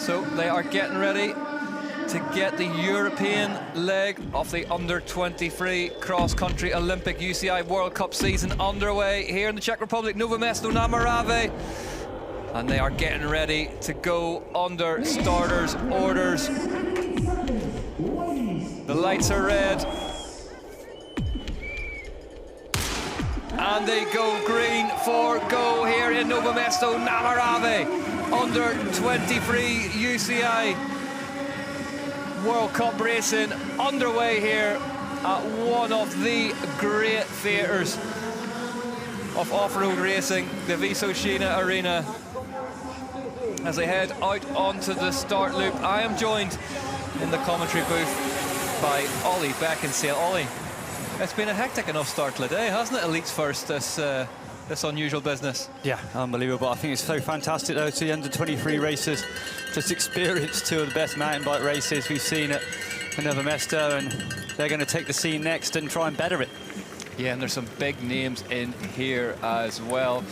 So they are getting ready to get the European leg of the under-23 cross-country Olympic UCI World Cup season underway here in the Czech Republic, Nové Město na Moravě. And they are getting ready to go under starters' orders. The lights are red. And they go green for go here in Nové Město na Moravě. Under-23 UCI World Cup racing underway here at one of the great theatres of off-road racing, the Vysočina Arena. As they head out onto the start loop, I am joined in the commentary booth by Ollie Beckinsale. Ollie, it's been a hectic enough start to the day, hasn't it? Elite's first, this unusual business. Yeah, unbelievable. I think it's so fantastic, though, to the under-23 racers just experienced two of the best mountain bike races we've seen at Nové Město, and they're going to take the scene next and try and better it. Yeah, and there's some big names in here as well.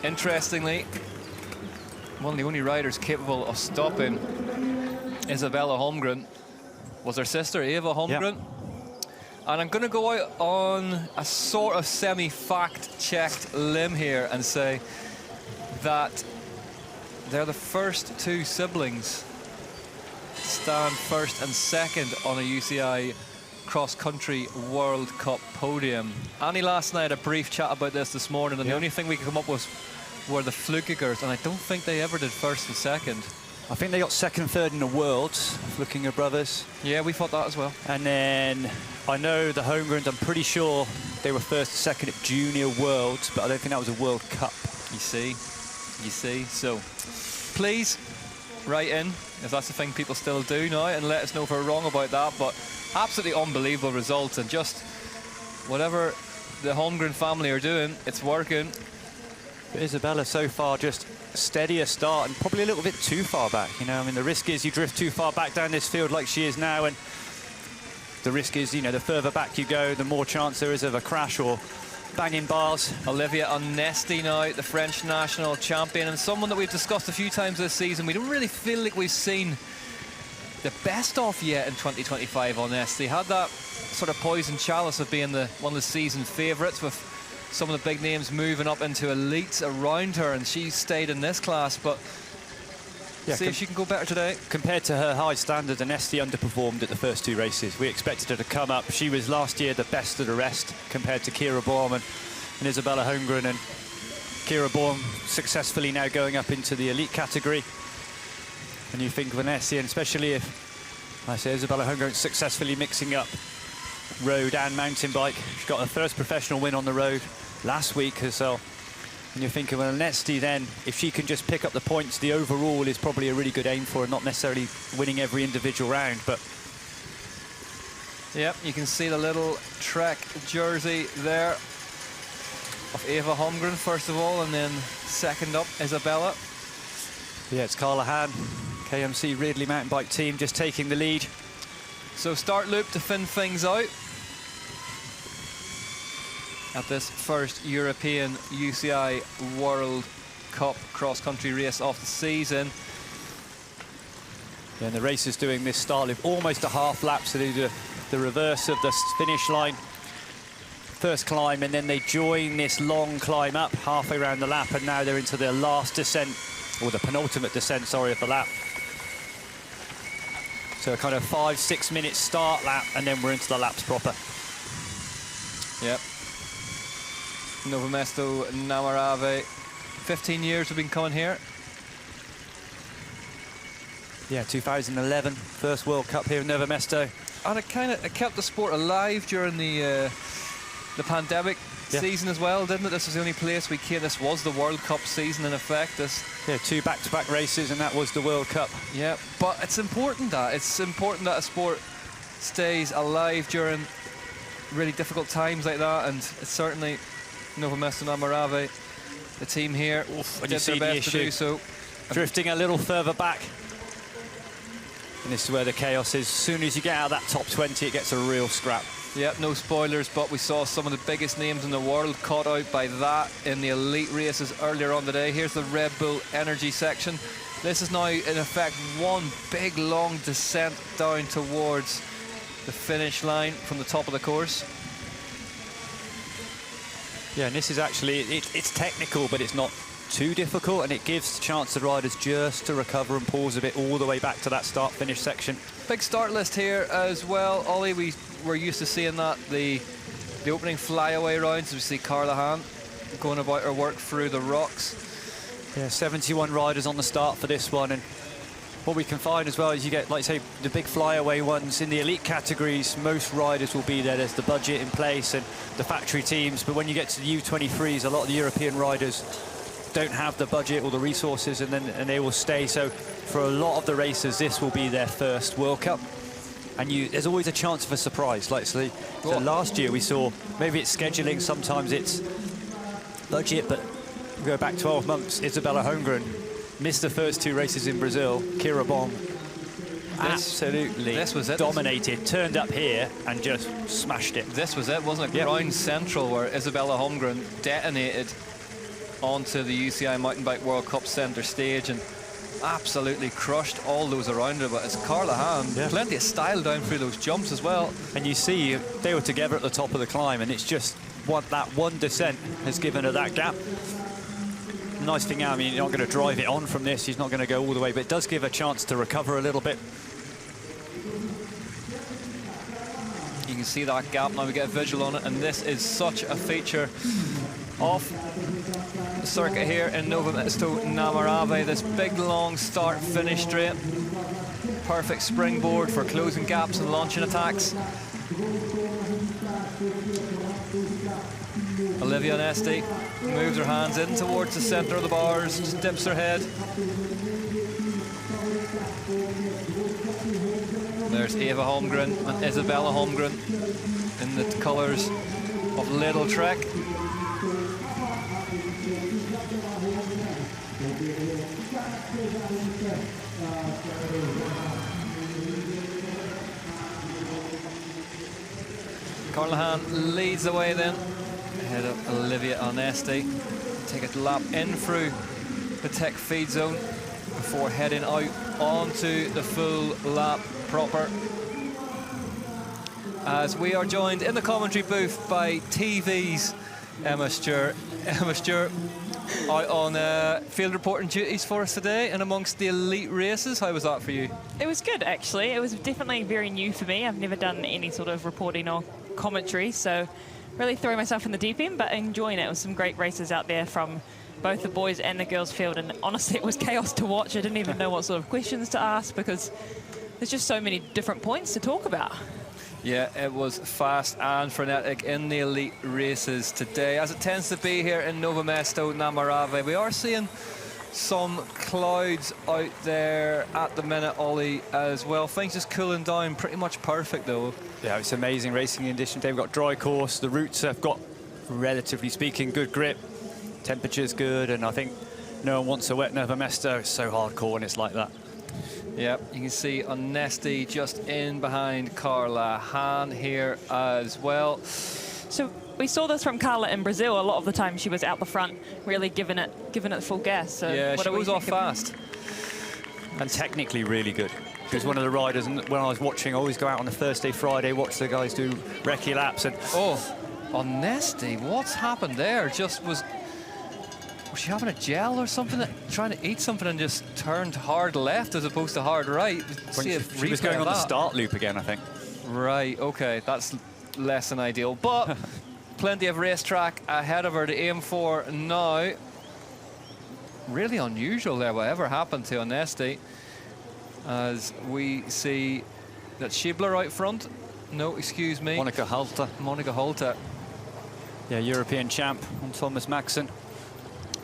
Interestingly, one of the only riders capable of stopping Isabella Holmgren was her sister, Eva Holmgren. Yep. And I'm going to go out on a sort of semi-fact-checked limb here and say that they're the first two siblings to stand first and second on a UCI cross-country World Cup podium. Annie last night had a brief chat about this morning, and the only thing we could come up with were the Flukigers, and I don't think they ever did first and second. I think they got second and third in the Worlds, Flukinger brothers. Yeah, we thought that as well. And then I know the Holmgrens, I'm pretty sure they were first and second at Junior Worlds, but I don't think that was a World Cup. You see. So please write in if that's the thing people still do now, and let us know if we're wrong about that. But absolutely unbelievable results, and just whatever the Holmgren family are doing, it's working. But Isabella so far just steadier start and probably a little bit too far back. You know, I mean, the risk is you drift too far back down this field like she is now, and the risk is, you know, the further back you go, the more chance there is of a crash or banging bars. Olivia Onesti now, the French national champion, and someone that we've discussed a few times this season. We don't really feel like we've seen the best of yet in 2025. Onesti had that sort of poison chalice of being one of the season favourites, with some of the big names moving up into elites around her, and she's stayed in this class. But yeah, see if she can go better today. Compared to her high standard, Onesti underperformed at the first two races. We expected her to come up. She was last year the best of the rest compared to Kira Baum and Isabella Holmgren, and Kira Baum successfully now going up into the elite category. And you think of Onesti, and especially if, I say, Isabella Holmgren successfully mixing up road and mountain bike. She got her first professional win on the road last week as well. And you think of Onesti then, if she can just pick up the points, the overall is probably a really good aim for her, not necessarily winning every individual round, but... Yep, you can see the little Trek jersey there of Eva Holmgren, first of all, and then second up, Isabella. Yeah, it's Carla Hahn, KMC Ridley mountain bike team, just taking the lead. So start loop to fin things out at this first European UCI World Cup cross-country race of the season. Yeah, and the racers doing this start loop almost a half lap, so they do the reverse of the finish line. First climb, and then they join this long climb up halfway around the lap, and now they're into their last descent, or the penultimate descent, sorry, of the lap. So a kind of 5-6 minute start lap, and then we're into the laps proper. Yep. Nové Město na Moravě. 15 years we've been coming here. Yeah, 2011, first World Cup here in Nové Město. And it kept the sport alive during the pandemic season as well, didn't it? This was the only place we came. This was the World Cup season in effect. Yeah, two back-to-back races, and that was the World Cup. Yeah, but it's important that a sport stays alive during really difficult times like that, and it's certainly Nové Město na Moravě, the team here, did their best to do so. Drifting a little further back. And this is where the chaos is. As soon as you get out of that top 20, it gets a real scrap. Yep, no spoilers, but we saw some of the biggest names in the world caught out by that in the elite races earlier on today. Here's the Red Bull Energy section. This is now, in effect, one big, long descent down towards the finish line from the top of the course. Yeah, and this is actually, it's technical, but it's not too difficult, and it gives chance to riders just to recover and pause a bit all the way back to that start-finish section. Big start list here as well, Ollie. We're used to seeing that, the opening flyaway rounds. We see Carla Hahn going about her work through the rocks. Yeah, 71 riders on the start for this one, and what we can find as well is you get, like say, the big flyaway ones in the elite categories. Most riders will be there. There's the budget in place and the factory teams, but when you get to the U23s, a lot of the European riders don't have the budget or the resources, and they will stay. So for a lot of the racers, this will be their first World Cup, and there's always a chance of a surprise. Like so last year we saw, maybe it's scheduling, sometimes it's budget, but we go back 12 months, Isabella Holmgren missed the first 2 races in Brazil. Kira Bohm absolutely dominated, turned up here and just smashed it. This was it, wasn't it? Yep. Ground central, where Isabella Holmgren detonated onto the UCI Mountain Bike World Cup centre stage and absolutely crushed all those around her. But it's Carla Hahn, plenty of style down through those jumps as well. And you see they were together at the top of the climb, and it's just that one descent has given her that gap. Nice thing, I mean, you're not going to drive it on from this, she's not going to go all the way, but it does give a chance to recover a little bit. You can see that gap now, we get a visual on it, and this is such a feature of the circuit here in Nové Město na Moravě. This big long start finish straight, perfect springboard for closing gaps and launching attacks. Olivia Nesti moves her hands in towards the centre of the bars, just dips her head. There's Eva Holmgren and Isabella Holmgren in the colours of Little Trek. Carla Hahn leads the way then, ahead of Olivia Nesti. Take a lap in through the tech feed zone before heading out onto the full lap proper. As we are joined in the commentary booth by TV's Emma Stewart. Emma Stewart out on field reporting duties for us today and amongst the elite races. How was that for you? It was good, actually. It was definitely very new for me. I've never done any sort of reporting or commentary, so really throwing myself in the deep end, but enjoying it. It was some great races out there from both the boys and the girls field, and honestly it was chaos to watch. I didn't even know what sort of questions to ask because there's just so many different points to talk about. Yeah, it was fast and frenetic in the elite races today, as it tends to be here in Nové Město na Moravě. We are seeing some clouds out there at the minute, Ollie, as well. Things just cooling down, pretty much perfect though. Yeah, it's amazing racing condition. They've got dry course, the routes have got, relatively speaking, good grip, temperature's good, and I think no one wants a wet Nové Město. It's so hardcore and it's like that. Yep, you can see Nesti just in behind Carla Hahn here as well. So we saw this from Carla in Brazil. A lot of the time she was out the front, really giving it full gas. So yeah, she goes off fast. And technically really good. Because one of the riders, and when I was watching, I always go out on a Thursday, Friday, watch the guys do recce laps. And Nesti, what's happened there? Was she having a gel or something? Trying to eat something and just turned hard left as opposed to hard right? She was going on the start loop again, I think. Right, okay, that's less than ideal. But plenty of racetrack ahead of her to aim for now. Really unusual there, whatever happened to Nesti. As we see that Schiebler out front. No, excuse me. Monica Holte. Yeah, European champ on Thomas Maxson.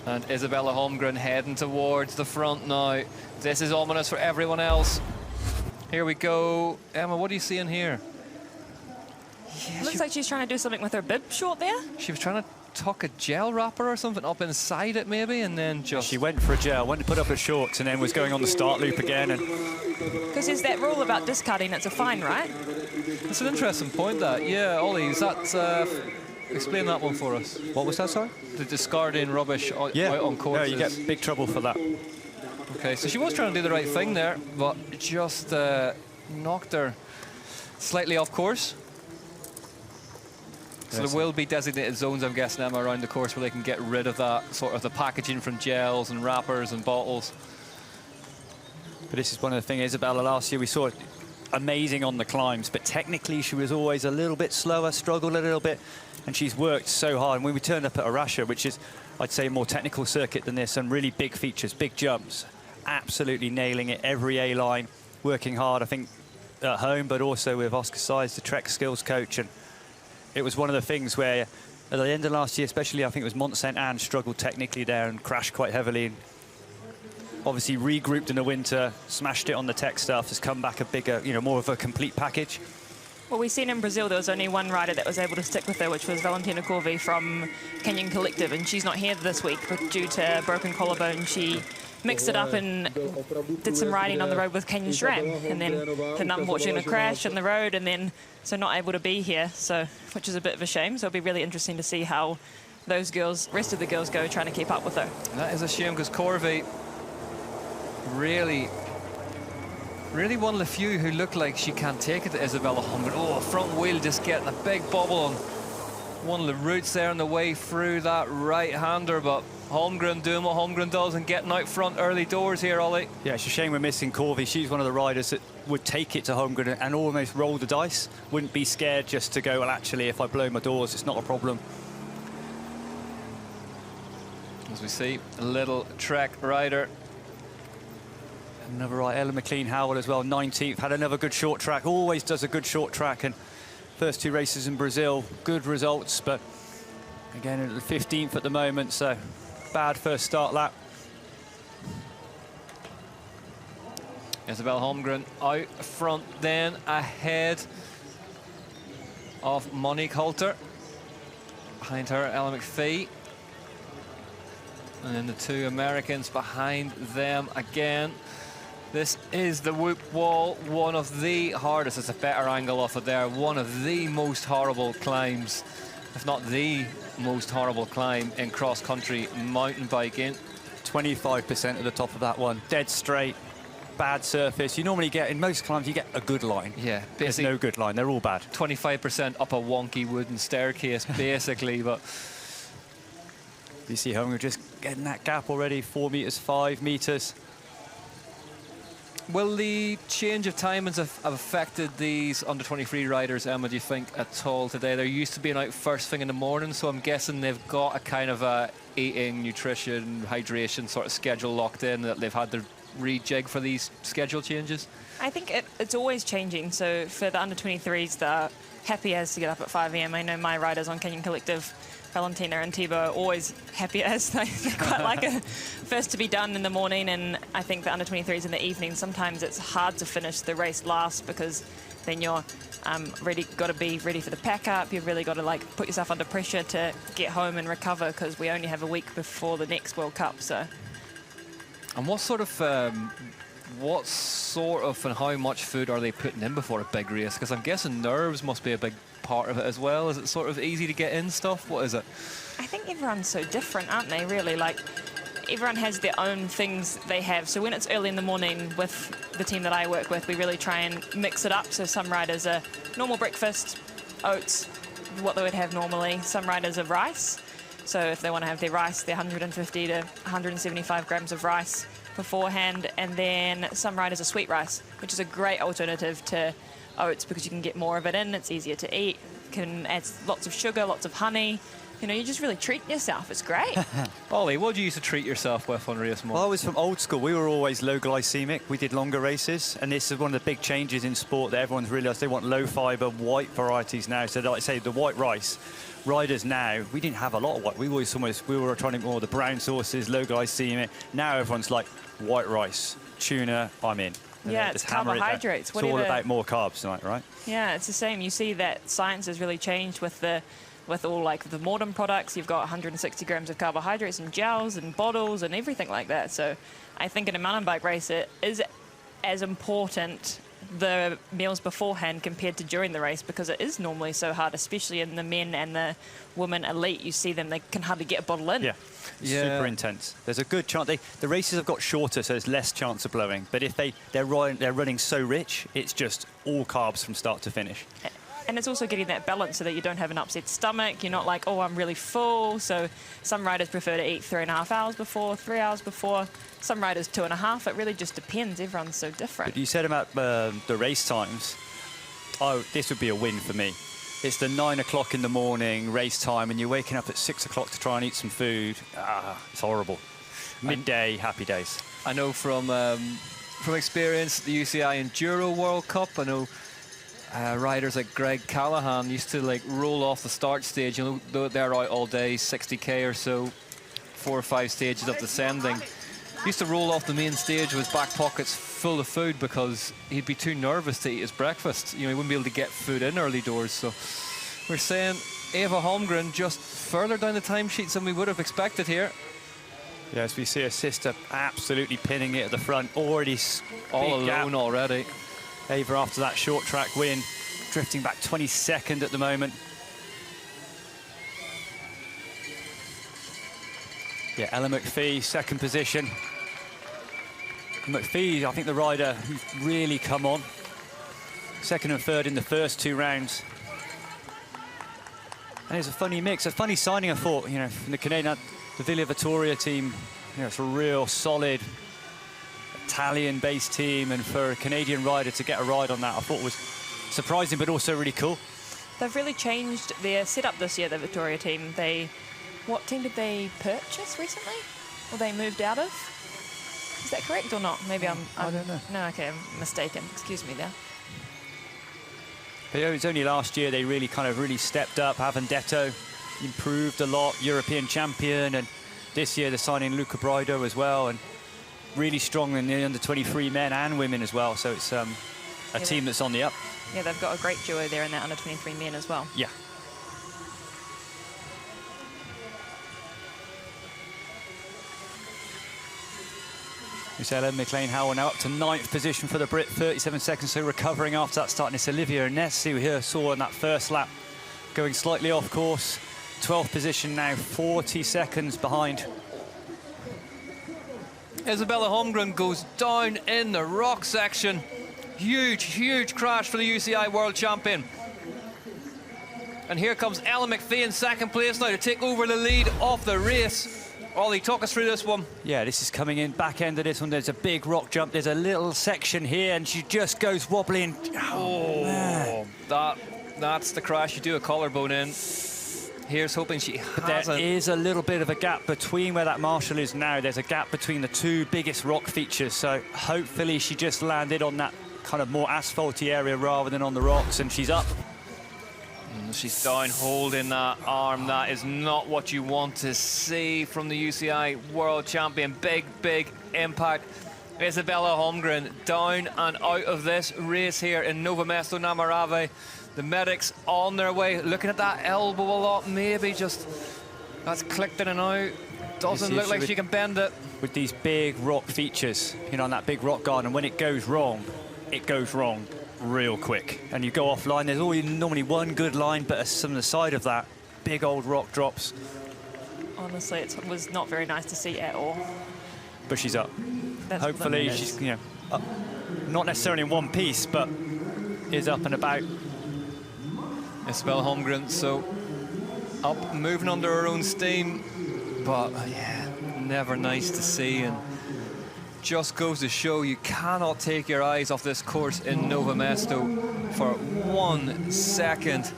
And Isabella Holmgren heading towards the front now. This is ominous for everyone else. Here we go. Emma, what are you seeing here? Yeah, looks like she's trying to do something with her bib short there. She was trying to tuck a gel wrapper or something up inside it maybe, and then just... She went for a gel, went to put up her shorts, and then was going on the start loop again. And because there's that rule about discarding, it's a fine, right? It's an interesting point, that. Yeah, Ollie, is that... explain that one for us. What was that, sorry? The discarding rubbish out on Yeah, courses. you get big trouble for that. Okay, so she was trying to do the right thing there, but just knocked her slightly off course. So there will be designated zones, I'm guessing, Emma, around the course where they can get rid of that sort of the packaging from gels and wrappers and bottles. But this is one of the things, Isabella, last year we saw it amazing on the climbs, but technically she was always a little bit slower, struggled a little bit, and she's worked so hard. And when we turned up at Arasha, which is, I'd say, a more technical circuit than this, and really big features, big jumps, absolutely nailing it, every A-line, working hard, I think, at home, but also with Oscar Size, the Trek skills coach. And it was one of the things where, at the end of last year, especially, I think it was Mont Saint Anne struggled technically there and crashed quite heavily. And obviously regrouped in the winter, smashed it on the tech stuff, has come back a bigger, you know, more of a complete package. Well, we've seen in Brazil there was only one rider that was able to stick with her, which was Valentina Corvi from Canyon Collective, and she's not here this week but due to broken collarbone. She mixed it up and did some riding on the road with Canyon SRAM, and then had an unfortunate crash on the road, and then so not able to be here, so which is a bit of a shame. So it'll be really interesting to see how those girls, rest of the girls, go trying to keep up with her. And that is a shame, because Corvi really one of the few who look like she can't take it to Isabella Holmgren. Oh, front wheel just getting a big bubble on one of the roots there on the way through that right-hander, but Holmgren doing what Holmgren does and getting out front early doors here, Ollie. Yeah, it's a shame we're missing Corvi. She's one of the riders that would take it to Holmgren and almost roll the dice. Wouldn't be scared just to go, well, actually, if I blow my doors, it's not a problem. As we see, a little Trek rider. Another right, Ella McLean-Howell as well, 19th, had another good short track, always does a good short track, and first two races in Brazil, good results, but again, at the 15th at the moment, so bad first start lap. Isabella Holmgren out front then, ahead of Monique Halter. Behind her, Ella MacPhee. And then the two Americans behind them again. This is the Whoop Wall, one of the hardest, it's a better angle off it there, one of the most horrible climbs, if not the most horrible climb in cross-country mountain biking. 25% at the top of that one, dead straight, bad surface. You normally get, in most climbs, you get a good line. Yeah, there's no good line, they're all bad. 25% up a wonky wooden staircase, basically, but... You see Holmgren just getting that gap already, 4 meters, 5 meters. Will the change of timings have affected these under-23 riders, Emma, do you think, at all today? They're used to being out first thing in the morning, so I'm guessing they've got a kind of a eating, nutrition, hydration sort of schedule locked in, that they've had to rejig for these schedule changes? I think it's always changing. So for the under-23s, they're happy as to get up at 5 a.m. I know my riders on Canyon Collective, Valentina and Thibaut, are always happy as they quite like a first to be done in the morning, and I think the under-23s in the evening, sometimes it's hard to finish the race last because then you're really got to be ready for the pack up. You've really got to like put yourself under pressure to get home and recover, because we only have a week before the next World Cup. So, and what sort of and how much food are they putting in before a big race? Because I'm guessing nerves must be a big part of it as well. Is it sort of easy to get in stuff? What is it? I think everyone's so different, aren't they, really? Like, everyone has their own things they have. So when it's early in the morning with the team that I work with, we really try and mix it up. So some riders are normal breakfast, oats, what they would have normally. Some riders are rice. So if they want to have their rice, they're 150 to 175 grams of rice beforehand. And then some riders are sweet rice, which is a great alternative to oats because you can get more of it in, it's easier to eat, can add lots of sugar, lots of honey. You know, you just really treat yourself. It's great. Ollie, what do you used to treat yourself with on race morning? Well, I was from old school. We were always low glycemic. We did longer races, and this is one of the big changes in sport that everyone's realised. They want low fibre, white varieties now. So, like I say, the white rice riders now, we didn't have a lot of white. We were trying to more the brown sauces, low glycemic. Now everyone's like white rice, tuna. I'm in. Yeah, it's carbohydrates. It's all about more carbs tonight, right? Yeah, it's the same. You see that science has really changed with the with all like the modern products. You've got 160 grams of carbohydrates and gels and bottles and everything like that. So I think in a mountain bike race, it is as important the meals beforehand compared to during the race, because it is normally so hard, especially in the men and the women elite. You see them, they can hardly get a bottle in. Yeah. Super intense. There's a good chance the races have got shorter, so there's less chance of blowing. But if they're running so rich, it's just all carbs from start to finish. And it's also getting that balance so that you don't have an upset stomach. You're not like, oh, I'm really full. So some riders prefer to eat 3.5 hours before, 3 hours before. Some riders 2.5. It really just depends. Everyone's so different. But you said about the race times. Oh, this would be a win for me. It's the 9 o'clock in the morning race time, and you're waking up at 6 o'clock to try and eat some food. It's horrible. Midday, happy days. I know from experience, the UCI Enduro World Cup, I know riders like Greg Callahan used to like roll off the start stage. You know, they're out all day, 60k or so, 4 or 5 stages of descending. Used to roll off the main stage with his back pockets full of food because he'd be too nervous to eat his breakfast. You know, he wouldn't be able to get food in early doors. So we're saying Eva Holmgren just further down the timesheets than we would have expected here. Yes, we see her sister absolutely pinning it at the front, already all alone already. Eva, after that short track win, drifting back 22nd at the moment. Yeah, Ella MacPhee, second position. MacPhee, I think the rider who's really come on. Second and third in the first 2 rounds. And it's a funny mix, a funny signing, I thought, you know, from the Canadian, the Villa Vittoria team. You know, it's a real solid Italian-based team, and for a Canadian rider to get a ride on that, I thought was surprising, but also really cool. They've really changed their setup this year, the Victoria team. What team did they purchase recently? Or they moved out of? Is that correct or not? Maybe I don't know. No, okay, I'm mistaken. Excuse me there. But it was only last year they really stepped up. Avendetto improved a lot, European champion, and this year they're signing Luca Brido as well, and really strong in the under-23 men and women as well. So it's a team that's on the up. Yeah, they've got a great duo there in that under-23 men as well. Yeah. Isabella McLean-Howell now up to 9th position for the Brit, 37 seconds, so recovering after that start. And it's Olivia Ines, who we saw in that first lap, going slightly off course. 12th position now, 40 seconds behind. Isabella Holmgren goes down in the rock section. Huge crash for the UCI World Champion. And here comes Ella MacPhee in second place now to take over the lead of the race. Ollie, talk us through this one. Yeah, this is coming in, back end of this one. There's a big rock jump. There's a little section here, and she just goes wobbling. Oh, that's the crash. You do a collarbone in. Here's hoping she hasn't. There is a little bit of a gap between where that marshal is now. There's a gap between the 2 biggest rock features, so hopefully she just landed on that kind of more asphalty area rather than on the rocks, and she's up. She's down holding that arm. That is not what you want to see from the UCI World Champion. Big impact. Isabella Holmgren down and out of this race here in Nové Město na Moravě. The medics on their way, looking at that elbow a lot, maybe just that's clicked in and out. Doesn't look like she can bend it. With these big rock features, you know, on that big rock garden, when it goes wrong real quick. And you go offline, there's always normally one good line, but on the side of that, big old rock drops. Honestly, it was not very nice to see at all. But she's up. That's hopefully she's, you know, up, not necessarily in one piece, but is up and about. Isabella Holmgren, so up, moving under her own steam, but yeah, never nice to see, and just goes to show you cannot take your eyes off this course in Nové Město for 1 second.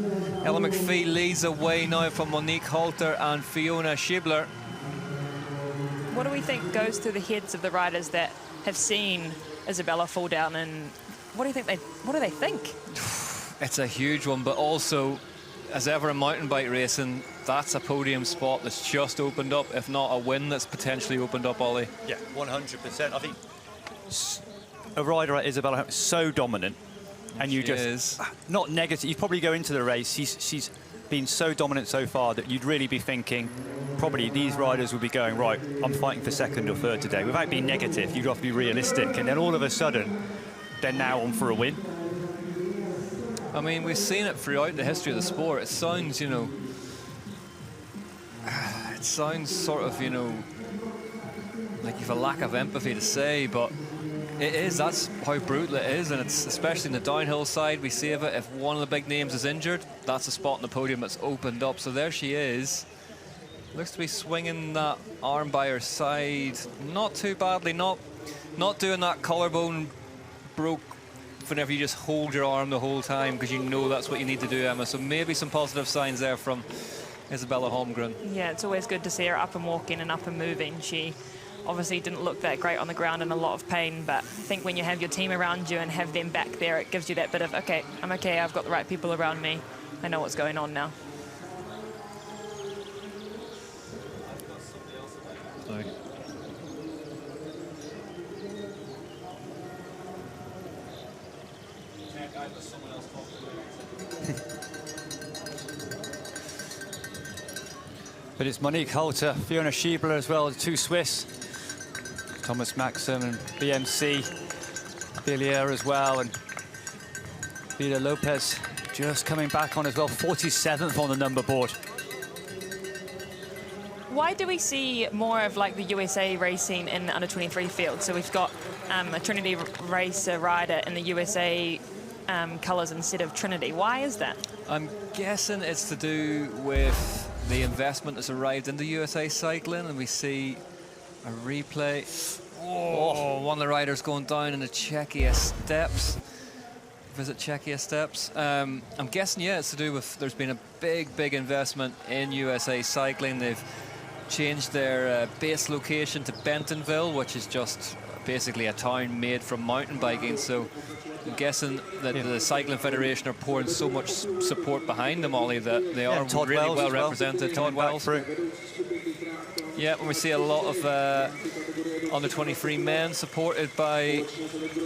Ella MacPhee leads the way now from Monique Halter and Fiona Schibler. What do we think goes through the heads of the riders that have seen Isabella fall down, and what do they think? It's a huge one, but also, as ever in mountain bike racing, that's a podium spot that's just opened up, if not a win that's potentially opened up, Ollie. Yeah, 100%. I think a rider like Isabella is so dominant, and you just not negative. You probably go into the race. She's been so dominant so far that you'd really be thinking probably these riders will be going, right, I'm fighting for second or third today. Without being negative, you'd have to be realistic. And then all of a sudden, they're now on for a win. I mean, we've seen it throughout the history of the sport. It sounds, you know, it sounds sort of, you know, like you've a lack of empathy to say, but it is. That's how brutal it is, and it's especially in the downhill side. We see of it. If one of the big names is injured, that's a spot on the podium that's opened up. So there she is. Looks to be swinging that arm by her side, not too badly. Not doing that collarbone broke whenever you just hold your arm the whole time, because you know that's what you need to do, Emma. So maybe some positive signs there from Isabella Holmgren. Yeah, it's always good to see her up and walking and up and moving. She obviously didn't look that great on the ground, in a lot of pain, but I think when you have your team around you and have them back there, it gives you that bit of, okay, I'm okay, I've got the right people around me, I know what's going on now. Sorry. But it's Monique Halter, Fiona Schiebler as well, the two Swiss. Thomas Maxim and BMC, Billier as well, and Vida Lopez just coming back on as well, 47th on the number board. Why do we see more of like the USA racing in the under-23 field? So we've got a Trinity racer rider in the USA colours instead of Trinity. Why is that? I'm guessing it's to do with the investment that's arrived into USA cycling, and we see a replay. Oh, one of the riders going down in the Czechia steps. Visit Czechia steps. I'm guessing, yeah, it's to do with there's been a big investment in USA cycling. They've changed their base location to Bentonville, which is just basically a town made from mountain biking. So I'm guessing that the Cycling Federation are pouring so much support behind them, Ollie, that they are Todd really Wells well represented. Todd Wells. Yeah, and we see a lot of under-23 men supported by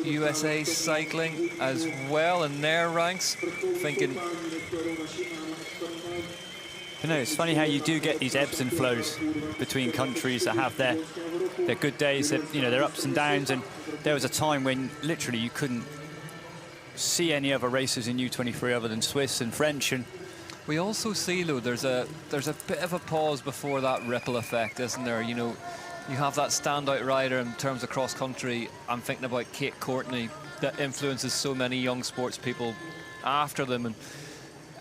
USA Cycling as well in their ranks, thinking... You know, it's funny how you do get these ebbs and flows between countries that have their good days, that, you know, their ups and downs, and there was a time when literally you couldn't see any other racers in U23 other than Swiss and French. And we also see, though, there's a bit of a pause before that ripple effect, isn't there? You know, you have that standout rider in terms of cross-country. I'm thinking about Kate Courtney, that influences so many young sports people after them, and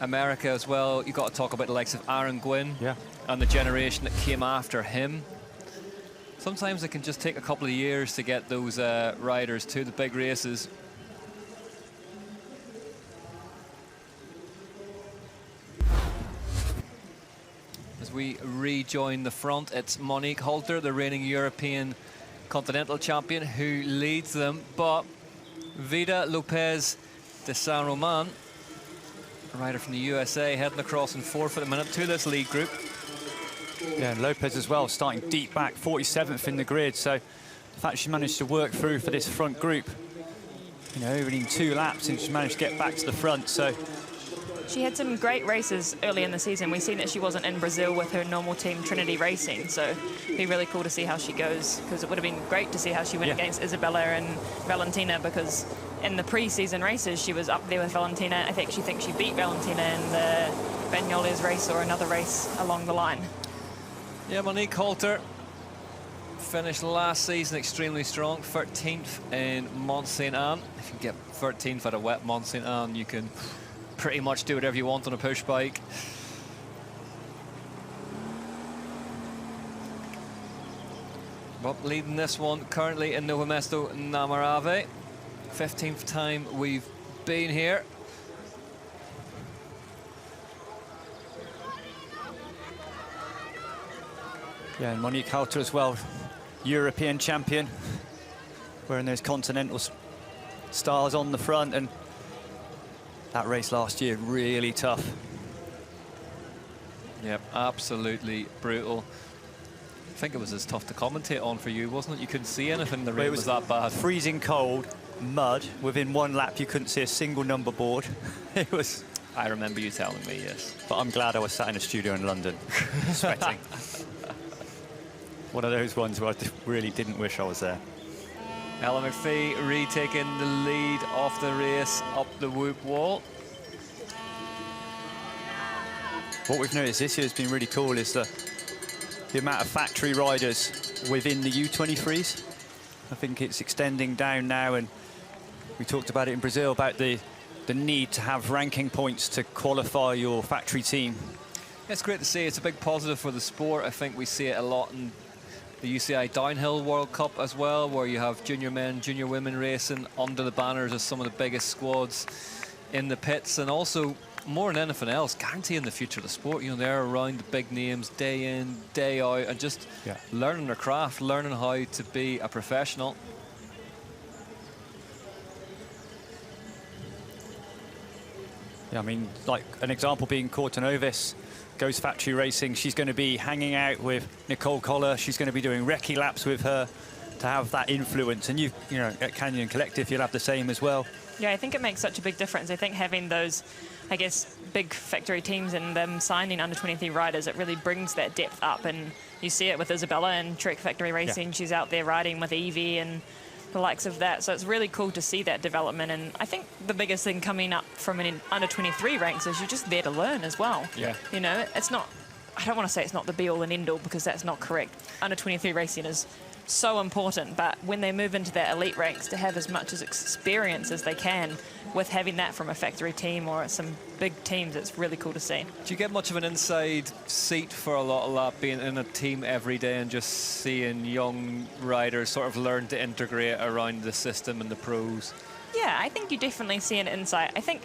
America as well. You've got to talk about the likes of Aaron Gwynn and the generation that came after him. Sometimes it can just take a couple of years to get those riders to the big races. As we rejoin the front, it's Monique Halter, the reigning European Continental Champion, who leads them. But Vida Lopez de San Roman, a rider from the USA, heading across in fourth at the minute to this lead group. Yeah, and Lopez as well, starting deep back, 47th in the grid. So the fact she managed to work through for this front group, you know, only 2 laps, and she managed to get back to the front. So she had some great races early in the season. We've seen that she wasn't in Brazil with her normal team, Trinity Racing. So it'd be really cool to see how she goes, because it would have been great to see how she went against Isabella and Valentina, because in the pre-season races, she was up there with Valentina. I think she thinks she beat Valentina in the Bagnoles race or another race along the line. Yeah, Monique Halter finished last season extremely strong, 13th in Mont Saint Anne. If you get 13th at a wet Mont Saint Anne, you can pretty much do whatever you want on a push bike. But leading this one currently in Nové Město Namarave. 15th time we've been here. yeah, and Monique Halter as well, European champion, wearing those Continental stars on the front, and that race last year really tough. Yep, absolutely brutal. I think it was as tough to commentate on for you, wasn't it? You couldn't see anything, the rain was that bad. Freezing cold, mud. Within 1 lap, you couldn't see a single number board. It was I remember you telling me, yes. But I'm glad I was sat in a studio in London, sweating. One of those ones where I really didn't wish I was there. Ella MacPhee retaking the lead of the race up the whoop wall. What we've noticed this year has been really cool is the amount of factory riders within the U23s. I think it's extending down now, and we talked about it in Brazil, about the need to have ranking points to qualify your factory team. It's great to see. It's a big positive for the sport. I think we see it a lot in the UCI Downhill World Cup as well, where you have junior men, junior women racing under the banners of some of the biggest squads in the pits, and also more than anything else, guaranteeing the future of the sport. You know, they're around the big names day in, day out, and just learning their craft, learning how to be a professional. Yeah, I mean, like an example being Nové goes factory racing. She's going to be hanging out with Nicole Collar. She's going to be doing recce laps with her to have that influence. And you know, at Canyon Collective, you'll have the same as well. Yeah, I think it makes such a big difference. I think having those, I guess, big factory teams and them signing under 23 riders, it really brings that depth up. And you see it with Isabella and Trek Factory Racing. Yeah. She's out there riding with Evie and the likes of that. So it's really cool to see that development. And I think the biggest thing coming up from an under 23 ranks is you're just there to learn as well. Yeah. You know, it's not, I don't want to say it's not the be all and end all, because that's not correct. Under 23 racing is so important, but when they move into their elite ranks, to have as much as experience as they can with having that from a factory team or some big teams, it's really cool to see. Do you get much of an inside seat for a lot of that, being in a team every day and just seeing young riders sort of learn to integrate around the system and the pros? Yeah, I think you definitely see an insight. I think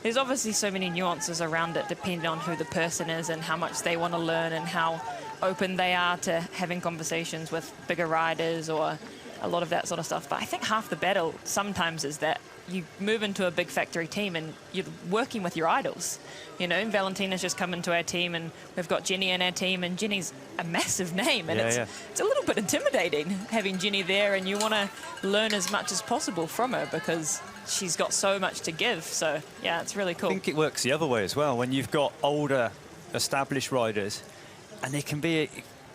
there's obviously so many nuances around it, depending on who the person is and how much they want to learn and how open they are to having conversations with bigger riders or a lot of that sort of stuff. But I think half the battle sometimes is that you move into a big factory team and you're working with your idols. You know, Valentina's just come into our team and we've got Jenny in our team, and Jenny's a massive name, and it's a little bit intimidating having Jenny there, and you want to learn as much as possible from her because she's got so much to give. So yeah, it's really cool. I think it works the other way as well. When you've got older established riders, and they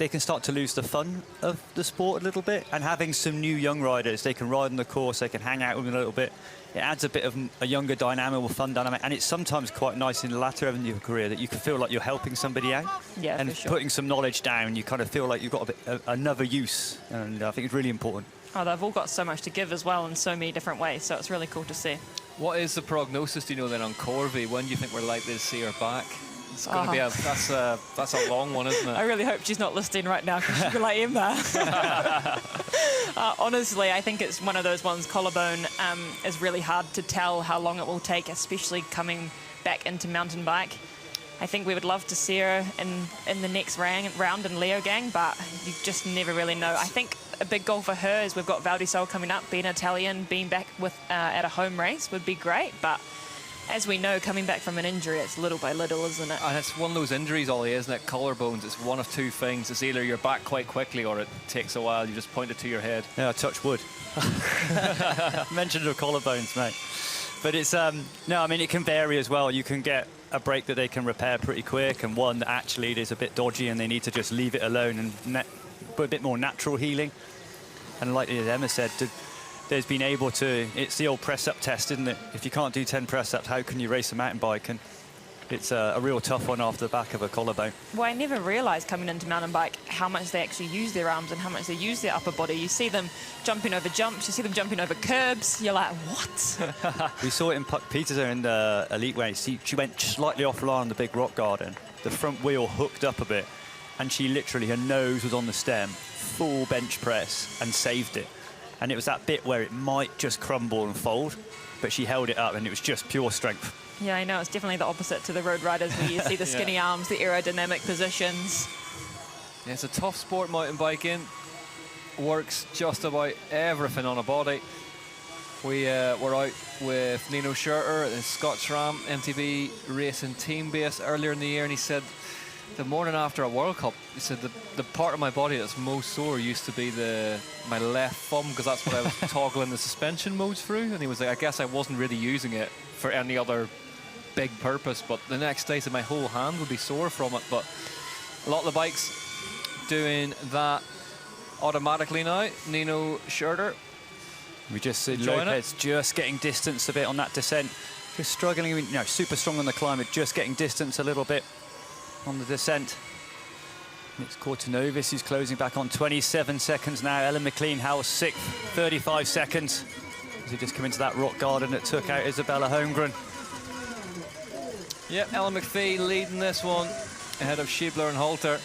can start to lose the fun of the sport a little bit, and having some new young riders, they can ride on the course, they can hang out with them a little bit. It adds a bit of a younger dynamic or fun dynamic, and it's sometimes quite nice in the latter end of your career that you can feel like you're helping somebody out. Yeah, and for sure. Putting some knowledge down, you kind of feel like you've got another use, and I think it's really important. Oh, they've all got so much to give as well in so many different ways, so it's really cool to see. What is the prognosis, do you know, then on Corby? When do you think we're likely to see her back? It's going to be that's a long one, isn't it? I really hope she's not listening right now, because she'd be like, Emma. Honestly, I think it's one of those ones. Collarbone is really hard to tell how long it will take, especially coming back into mountain bike. I think we would love to see her in the next round in Leo Gang, but you just never really know. I think a big goal for her is we've got Valdisol coming up, being Italian, being back with at a home race would be great, but as we know, coming back from an injury, it's little by little, isn't it? And it's one of those injuries, Ollie, isn't it? Collarbones, it's one of two things. It's either you're back quite quickly or it takes a while. You just point it to your head. Yeah, touch wood. Mentioned the collarbones, mate. But it's, no, I mean, it can vary as well. You can get a break that they can repair pretty quick, and one that actually is a bit dodgy and they need to just leave it alone and put a bit more natural healing. And like Emma said, there's been able to, it's the old press-up test, isn't it? If you can't do 10 press-ups, how can you race a mountain bike? And it's a real tough one off the back of a collarbone. Well, I never realised coming into mountain bike how much they actually use their arms and how much they use their upper body. You see them jumping over jumps, you see them jumping over curbs, you're like, what? We saw it in Puck Peterson in the elite race. She went slightly offline on the big rock garden. The front wheel hooked up a bit, and she literally, her nose was on the stem, full bench press, and saved it. And it was that bit where it might just crumble and fold, but she held it up, and it was just pure strength. Yeah, I know. It's definitely the opposite to the road riders, where you see the skinny arms, the aerodynamic positions. Yeah, it's a tough sport, mountain biking. Works just about everything on a body. We were out with Nino Schurter at the Scotch Ram MTB Racing Team Base earlier in the year, and he said the morning after a World Cup, he said the part of my body that's most sore used to be my left thumb, because that's what I was toggling the suspension modes through. And he was like, I guess I wasn't really using it for any other big purpose, but the next day so my whole hand would be sore from it. But a lot of the bikes doing that automatically now. Nino Schurter. We just see Lopez just getting distance a bit on that descent. Just struggling, you know, super strong on the climb, but just getting distance a little bit on the descent. It's Kortanovis who's closing back on 27 seconds now. Ellen McLean, Howell's 6th, 35 seconds. As he just come into that rock garden that took out Isabella Holmgren. Yeah, Ellen McPhee leading this one ahead of Schiebler and Halter.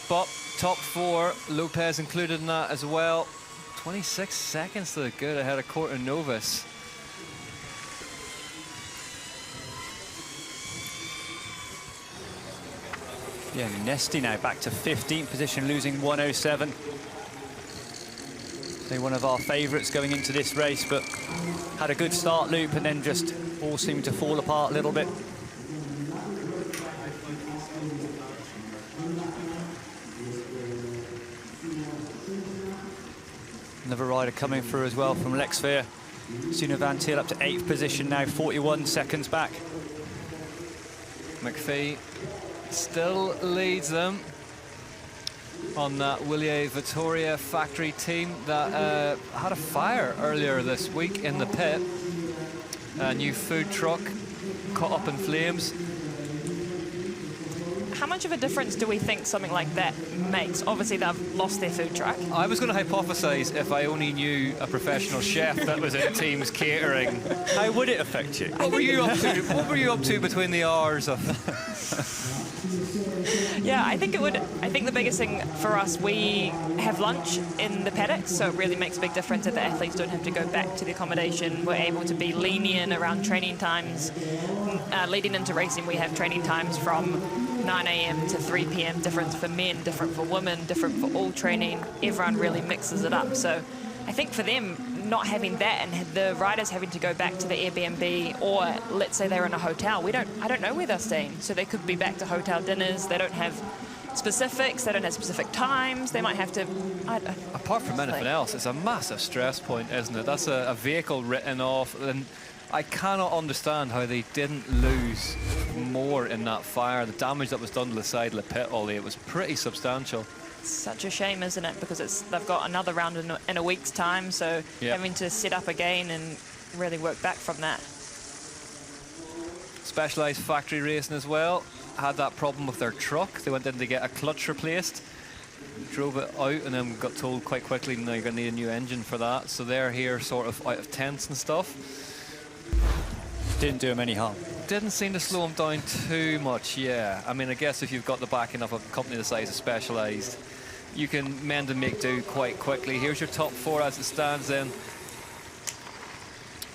But top 4, Lopez included in that as well. 26 seconds to the good ahead of Kortanovis. Yeah, Nesti now back to 15th position, losing 107. They're one of our favourites going into this race, but had a good start loop and then just all seemed to fall apart a little bit. Another rider coming through as well from Lexvere. Suna Van Til up to 8th position now, 41 seconds back. McPhee still leads them on that Willier Vittoria factory team that had a fire earlier this week in the pit. A new food truck caught up in flames. How much of a difference do we think something like that makes? Obviously, they've lost their food truck. I was going to hypothesize if I only knew a professional chef that was in Teams Catering. How would it affect you? What were you up to? What were you up to between the hours of? Yeah, I think it would. I think the biggest thing for us, we have lunch in the paddocks, so it really makes a big difference that the athletes don't have to go back to the accommodation. We're able to be lenient around training times. Leading into racing, we have training times from 9 a.m. to 3 p.m. different for men, different for women, different for all training. Everyone really mixes it up. So I think for them, not having that and the riders having to go back to the Airbnb, or let's say they're in a hotel, I don't know where they're staying. So they could be back to hotel dinners. They don't have specifics. They don't have specific times. They might have to... Apart from anything else, it's a massive stress point, isn't it? That's a vehicle written off. And I cannot understand how they didn't lose more in that fire. The damage that was done to the side of the pit, Ollie, it was pretty substantial. Such a shame, isn't it? Because they've got another round in a week's time, so having to set up again and really work back from that. Specialised factory racing as well. Had that problem with their truck. They went in to get a clutch replaced, drove it out, and then got told quite quickly, no, you're going to need a new engine for that. So they're here sort of out of tents and stuff. Didn't do him any harm. Didn't seem to slow him down too much, yeah. I mean, I guess if you've got the backing of a company the size of Specialised, you can mend and make do quite quickly. Here's your top 4 as it stands in.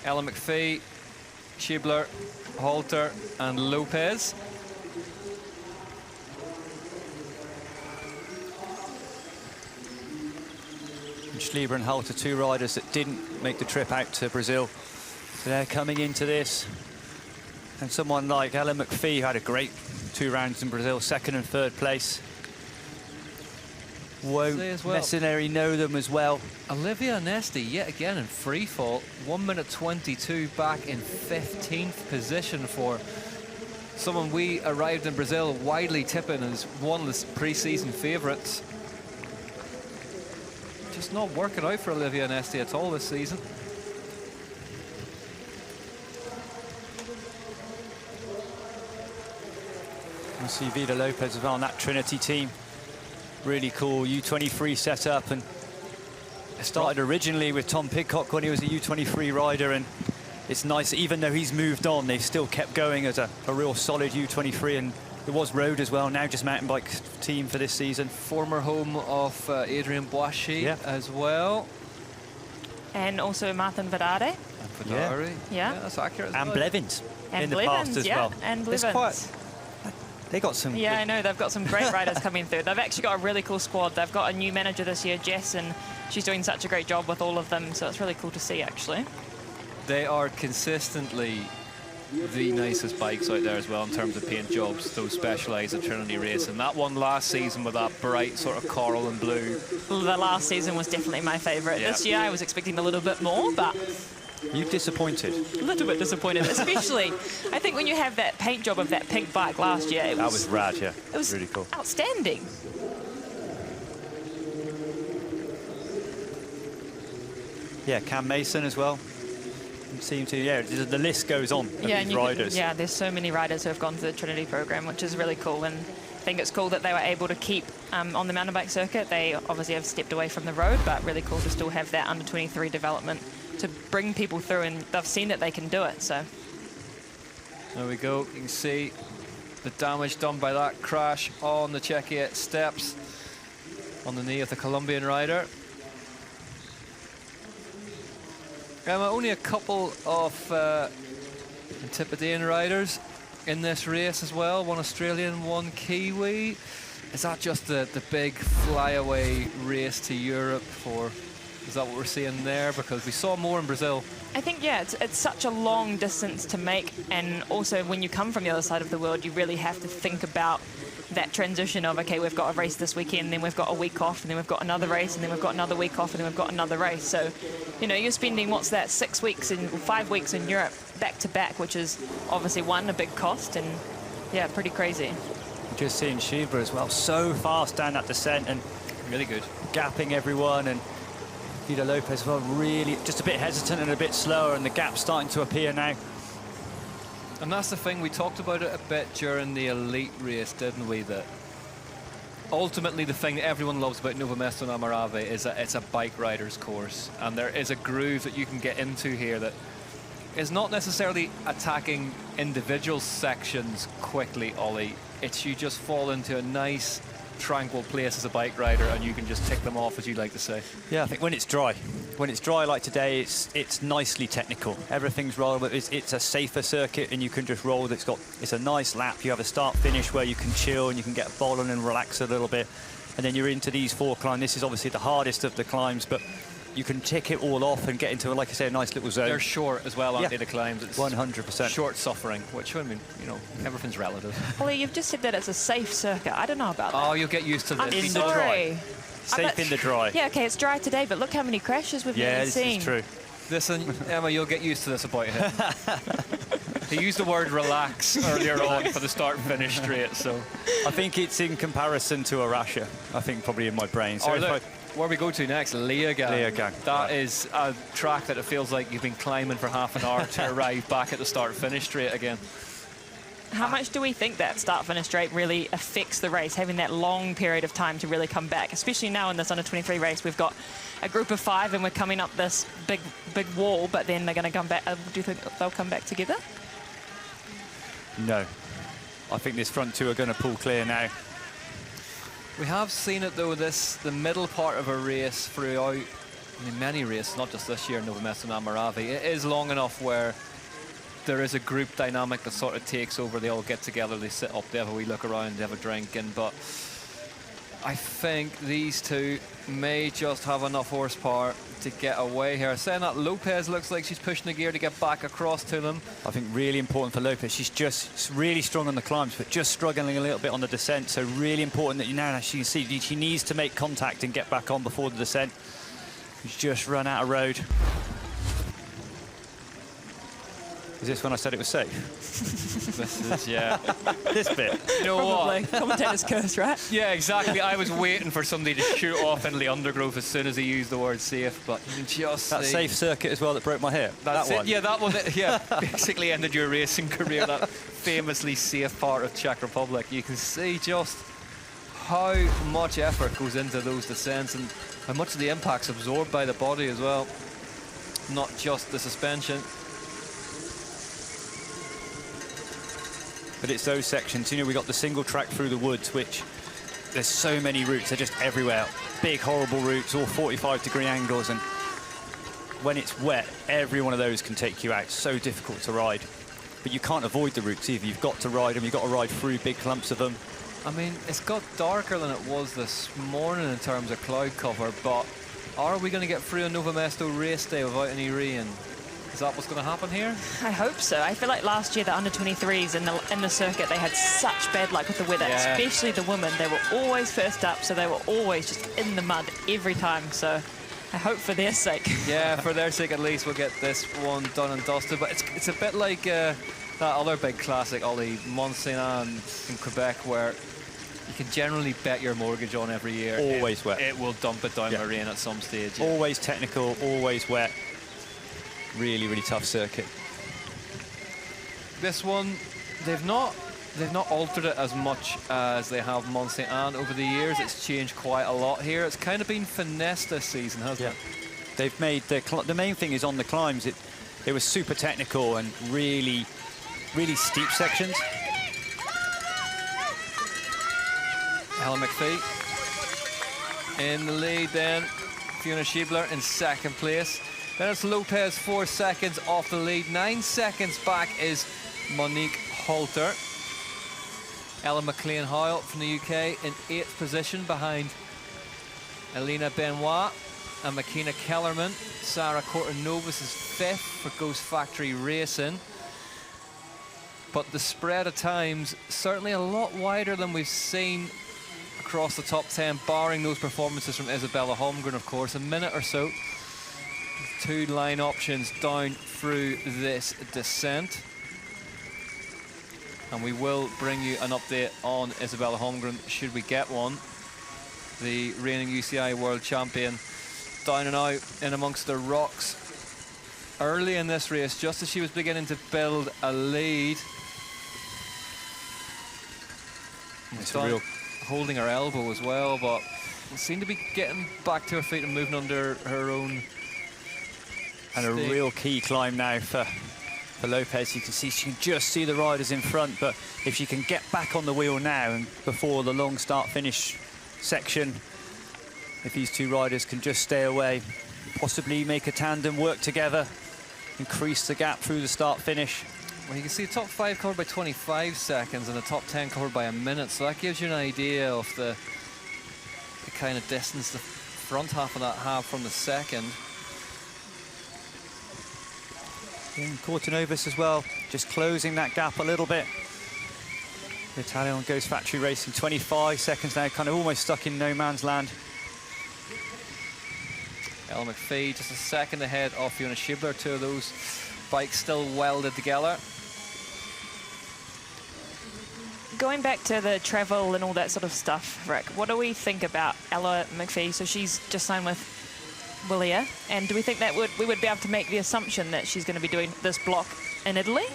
Ellen McPhee, Schiebler, Halter and Lopez. And Schlieber and Halter, 2 riders that didn't make the trip out to Brazil. So they're coming into this. And someone like Ellen McPhee had a great 2 rounds in Brazil, 2nd and 3rd place. Won't necessarily know them as well. Olivia Nesti, yet again in free fall. 1 minute 22 back in 15th position for someone we arrived in Brazil widely tipping as one of the pre-season favourites. Just not working out for Olivia Nesti at all this season. You see Vida Lopez as well on that Trinity team. Really cool U23 setup, and it started originally with Tom Pidcock when he was a U23 rider, and it's nice, even though he's moved on, they've still kept going as a real solid U23, and it was road as well, now just mountain bike team for this season. Former home of Adrian Boischi as well. And also Martin Verdade. Yeah, that's accurate. And Blevins and in the past as well. And Blevins. They got some... Yeah, I know. They've got some great riders coming through. They've actually got a really cool squad. They've got a new manager this year, Jess, and she's doing such a great job with all of them, so it's really cool to see, actually. They are consistently the nicest bikes out there as well in terms of paint jobs, those Specialized at Trinity Racing. That one last season with that bright sort of coral and blue. The last season was definitely my favourite. Yeah. This year I was expecting a little bit more, but You've disappointed. a little bit disappointed, especially I think when you have that paint job of that pink bike last year. That was rad, yeah. It was really cool. outstanding. Yeah, Cam Mason as well. Seem to, yeah, the list goes on of these riders. Yeah, there's so many riders who have gone through the Trinity program, which is really cool. And I think it's cool that they were able to keep on the mountain bike circuit. They obviously have stepped away from the road, but really cool to still have that under 23 development to bring people through, and they've seen that they can do it. So there we go. You can see the damage done by that crash on the Czechia steps on the knee of the Colombian rider. Only a couple of Antipodean riders in this race as well. One Australian, one Kiwi. Is that just the big flyaway race to Europe, or is that what we're seeing there? Because we saw more in Brazil. I think, yeah, it's such a long distance to make, and also when you come from the other side of the world, you really have to think about that transition of, okay, we've got a race this weekend, then we've got a week off, and then we've got another race, and then we've got another week off, and then we've got another race. So, you know, you're spending, what's that, 6 weeks and 5 weeks in Europe back to back, which is obviously, one, a big cost, and yeah, pretty crazy. Just seeing Shiva as well, so fast down that descent and Really good. gapping everyone, and Vida Lopez as well, really just a bit hesitant and a bit slower, and the gap's starting to appear now. And that's the thing, we talked about it a bit during the elite race, didn't we? That ultimately the thing that everyone loves about Nové Město na Moravě is that it's a bike rider's course, and there is a groove that you can get into here that is not necessarily attacking individual sections quickly, Ollie. It's you just fall into a nice tranquil place as a bike rider, and you can just tick them off, as you like to say. Yeah, I think when it's dry like today, it's nicely technical. Everything's rollable. It's a safer circuit, and you can just roll. It's a nice lap. You have a start finish where you can chill and you can get a bowl on and relax a little bit, and then you're into these 4 climbs. This is obviously the hardest of the climbs, but you can tick it all off and get into, like I say, a nice little zone. They're short as well, aren't they, the climbs? It's 100%. short suffering, which, I mean, you know, everything's relative. Ollie, you've just said that it's a safe circuit. I don't know about that. Oh, you'll get used to this. I'm In the sorry. dry. Safe in the dry. Yeah, okay, it's dry today, but look how many crashes we've Yeah, already this seen. is true. Listen, Emma, you'll get used to this about him. He used the word relax earlier on for the start and finish straight, so. I think it's in comparison to Arasha, I think probably in my brain. So Oh, if look, where we go to next, Leogang. Leogang, That right. is a track that it feels like you've been climbing for half an hour to arrive back at the start and finish straight again. How much do we think that start-finish straight really affects the race, having that long period of time to really come back? Especially now in this under-23 race, we've got a group of 5 and we're coming up this big wall, but then they're going to come back. Do you think they'll come back together? No. I think this front 2 are going to pull clear now. We have seen it, though, the middle part of a race throughout, I mean, many races, not just this year in Nové Město na Moravě. It is long enough where there is a group dynamic that sort of takes over. They all get together, they sit up, they have a wee look around, they have a drink, but I think these 2 may just have enough horsepower to get away here. Saying that, Lopez looks like she's pushing the gear to get back across to them. I think really important for Lopez. She's just really strong on the climbs, but just struggling a little bit on the descent. So really important that as you can see, she needs to make contact and get back on before the descent. She's just run out of road. Is this when I said it was safe? This is, yeah. This bit. You know Probably. what? Commentator's curse, right? Yeah, exactly. I was waiting for somebody to shoot off into the undergrowth as soon as he used the word safe, but you can just That see. safe circuit as well that broke my hip. That's that it. one. Yeah, that one. Yeah, basically ended your racing career. That famously safe part of Czech Republic. You can see just how much effort goes into those descents and how much of the impact's absorbed by the body as well, not just the suspension. But it's those sections, you know, we got the single track through the woods, which there's so many routes, they're just everywhere. Big, horrible routes, all 45-degree angles, and when it's wet, every one of those can take you out. So difficult to ride. But you can't avoid the routes either. You've got to ride them, you've got to ride through big clumps of them. I mean, it's got darker than it was this morning in terms of cloud cover, but are we going to get through a Nové Město race day without any rain? Is that what's going to happen here? I hope so. I feel like last year the under-23s in the circuit, they had such bad luck with the weather, especially the women. They were always first up, so they were always just in the mud every time. So I hope for their sake. Yeah, for their sake at least, we'll get this one done and dusted. But it's a bit like that other big classic, Ollie, Mont Saint Anne in Quebec, where you can generally bet your mortgage on every year. Always wet. It will dump it down the rain at some stage. Yeah. Always technical, always wet. Really, really tough circuit. This one, they've not altered it as much as they have Mont Saint Anne over the years. It's changed quite a lot here. It's kind of been finessed this season, hasn't it? They've made the main thing is on the climbs. It was super technical and really, really steep sections. Ella MacPhee in the lead then. Fiona Schiebler in second place. Then it's Lopez 4 seconds off the lead. 9 seconds back is Monique Holter. Ellen McLean-Hoyle from the UK in 8th position behind Elena Benoit and Makina Kellerman. Sarah Corton-Novus is 5th for Ghost Factory Racing. But the spread of times certainly a lot wider than we've seen across the top 10, barring those performances from Isabella Holmgren, of course. A minute or so. 2 line options down through this descent. And we will bring you an update on Isabella Holmgren, should we get one. The reigning UCI world champion down and out in amongst the rocks early in this race, just as she was beginning to build a lead. It's a real holding her elbow as well, but seemed to be getting back to her feet and moving under her own. And a real key climb now for Lopez. You can see, she can just see the riders in front, but if she can get back on the wheel now and before the long start-finish section, if these two riders can just stay away, possibly make a tandem, work together, increase the gap through the start-finish. Well, you can see the top 5 covered by 25 seconds and the top 10 covered by a minute, so that gives you an idea of the kind of distance the front half of that have from the second. And Corton-Novus as well, just closing that gap a little bit. The Italian on Ghost Factory Racing, 25 seconds now, kind of almost stuck in no man's land. Ella MacPhee just a second ahead of Fiona Schiebler. 2 of those bikes still welded together. Going back to the travel and all that sort of stuff, Rick, what do we think about Ella MacPhee? So she's just signed with Willia, and do we think that we would be able to make the assumption that she's going to be doing this block in Italy?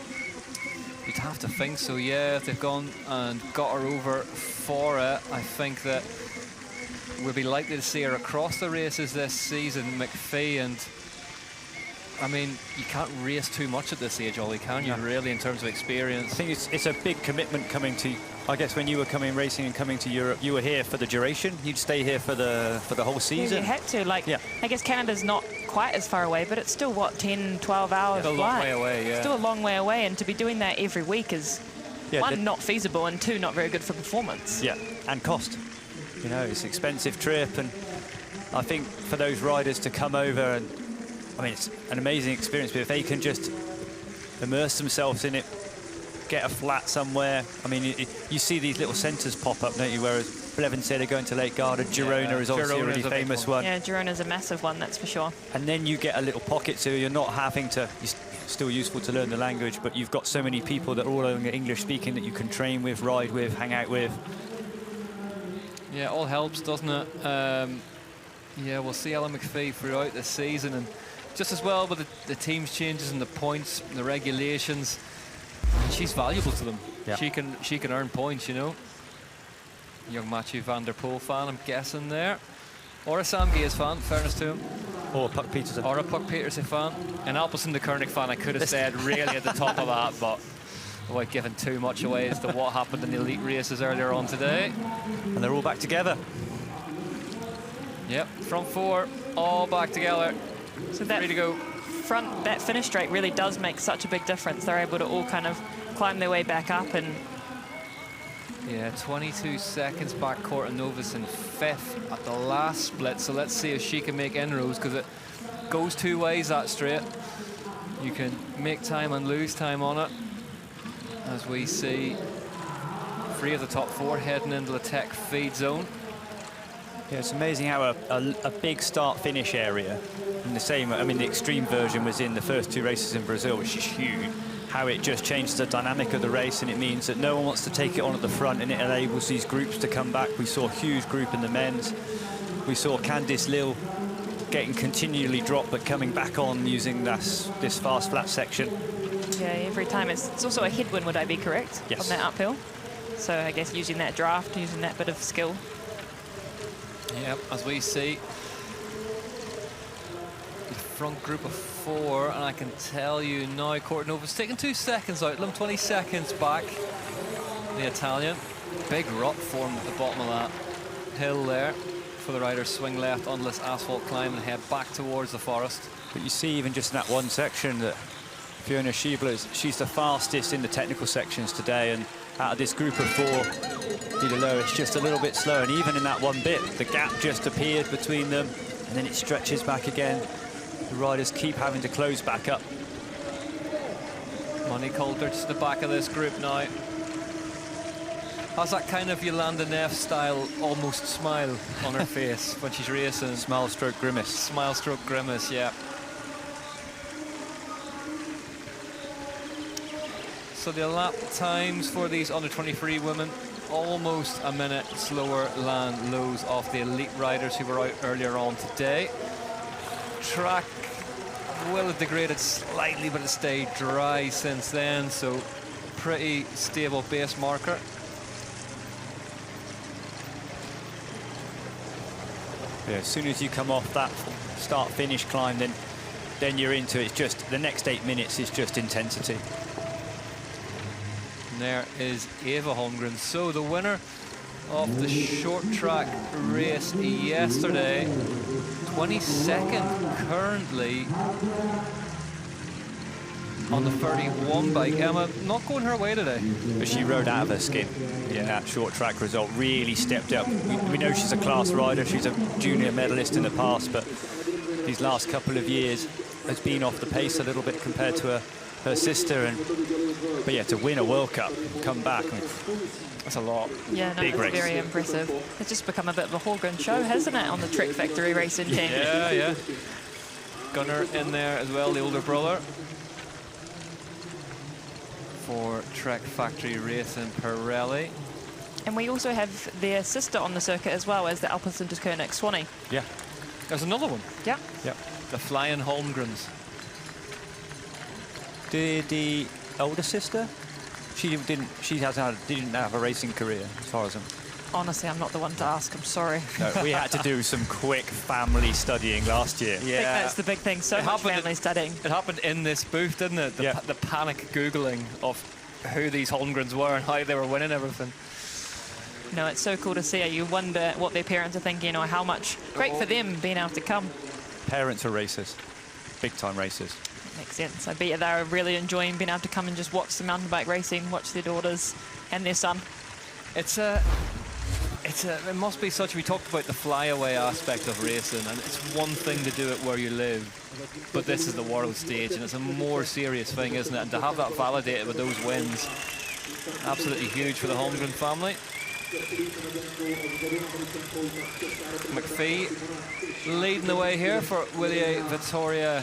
You'd have to think so, yeah. If they've gone and got her over for it, I think that we'll be likely to see her across the races this season, MacPhee. And I mean, you can't race too much at this age, Ollie, can you, really, in terms of experience? I think it's a big commitment coming to, I guess when you were coming racing and coming to Europe, you were here for the duration. You'd stay here for the whole season. Yeah, you had to. Like, I guess Canada's not quite as far away, but it's still, what, 10, 12 hours flight? Still a long way away, yeah. Still a long way away, and to be doing that every week is, one, not feasible, and 2, not very good for performance. Yeah, and cost. You know, it's an expensive trip, and I think for those riders to come over, and I mean, it's an amazing experience, but if they can just immerse themselves in it, get a flat somewhere. I mean, you see these little centres pop up, don't you? Whereas Blevin said they're going to Lake Garda. Girona is obviously a really famous one. Yeah, Girona's a massive one, that's for sure. And then you get a little pocket, so you're not having to, it's still useful to learn the language, but you've got so many people that are all English speaking that you can train with, ride with, hang out with. Yeah, all helps, doesn't it? Yeah, we'll see Ella MacPhee throughout this season, and just as well with the team's changes and the points, and the regulations, she's valuable to them. Yeah. She can earn points, you know. Young Mathieu van der Poel fan, I'm guessing there. Or a Sam Gaze fan, fairness to him. Or a Puck Peterson. Or a Puck Peterson fan. An Alpecin de Koenig fan, I could have said really at the top of that, but without giving too much away as to what happened in the elite races earlier on today. And they're all back together. Yep, front 4, all back together. So that ready to go. That finish straight really does make such a big difference. They're able to all kind of climb their way back up, and yeah, 22 seconds back. Corton-Novus in 5th at the last split. So let's see if she can make inroads, because it goes 2 ways, that straight. You can make time and lose time on it, as we see 3 of the top 4 heading into the tech feed zone. Yeah, it's amazing how a big start-finish area, in the same, I mean, the extreme version was in the first 2 races in Brazil, which is huge. How it just changes the dynamic of the race, and it means that no one wants to take it on at the front, and it enables these groups to come back. We saw a huge group in the men's. We saw Candice Lill getting continually dropped, but coming back on using this fast flat section. Yeah, every time. It's also a headwind, would I be correct? Yes. On that uphill. So I guess using that draft, using that bit of skill. Yep, as we see the front group of 4, and I can tell you now, Nova's taking 2 seconds out, 20 seconds back. The Italian, big rock form at the bottom of that hill there for the riders. Swing left onto this asphalt climb and head back towards the forest. But you see even just in that one section that Fiona Schiebler, she's the fastest in the technical sections today, and out of this group of 4, Ida Lowe is just a little bit slow, and even in that one bit, the gap just appeared between them, and then it stretches back again. The riders keep having to close back up. Monique Coulter just at the back of this group now. Has that kind of Yolanda Neff style almost smile on her face when she's racing. Smile stroke grimace. Smile stroke grimace, yeah. So the lap times for these under-23 women, almost a minute slower than those of the elite riders who were out earlier on today. Track will have degraded slightly, but it stayed dry since then, so pretty stable base marker. Yeah, as soon as you come off that start-finish climb, then you're into it. It's just the next 8 minutes is just intensity. And there is Eva Holmgren. So the winner of the short track race yesterday, 22nd currently on the 31 bike. Emma, not going her way today. But she rode out of her skin in that short track result, really stepped up. We know she's a class rider, she's a junior medalist in the past, but these last couple of years has been off the pace a little bit compared to her sister. But yeah, to win a World Cup, come back, I mean, that's a lot. Yeah, no, big it's race. Very impressive. It's just become a bit of a Holgren show, hasn't it, on the Trek Factory racing team? Yeah, yeah. Gunnar in there as well, the older brother, for Trek Factory Racing Pirelli. And we also have their sister on the circuit as well as the Alpecin-König Swanee. Yeah. There's another one. Yeah. Yeah. The Flying Holmgrens. Did the older sister? She didn't have a racing career, as far as I'm. Honestly, I'm not the one to ask. I'm sorry. No, we had to do some quick family studying last year. I think that's the big thing. So much family studying. It happened in this booth, didn't it? The panic Googling of who these Holmgrens were and how they were winning everything. No, it's so cool to see. You wonder what their parents are thinking, or how much. Great for them being able to come. Parents are racers, big-time racers. Makes sense. I bet they're really enjoying being able to come and just watch the mountain bike racing, watch their daughters and their son. It must be such. We talked about the flyaway aspect of racing, and it's one thing to do it where you live, but this is the world stage, and it's a more serious thing, isn't it? And to have that validated with those wins, absolutely huge for the Holmgren family. MacPhee leading the way here for Willie Vittoria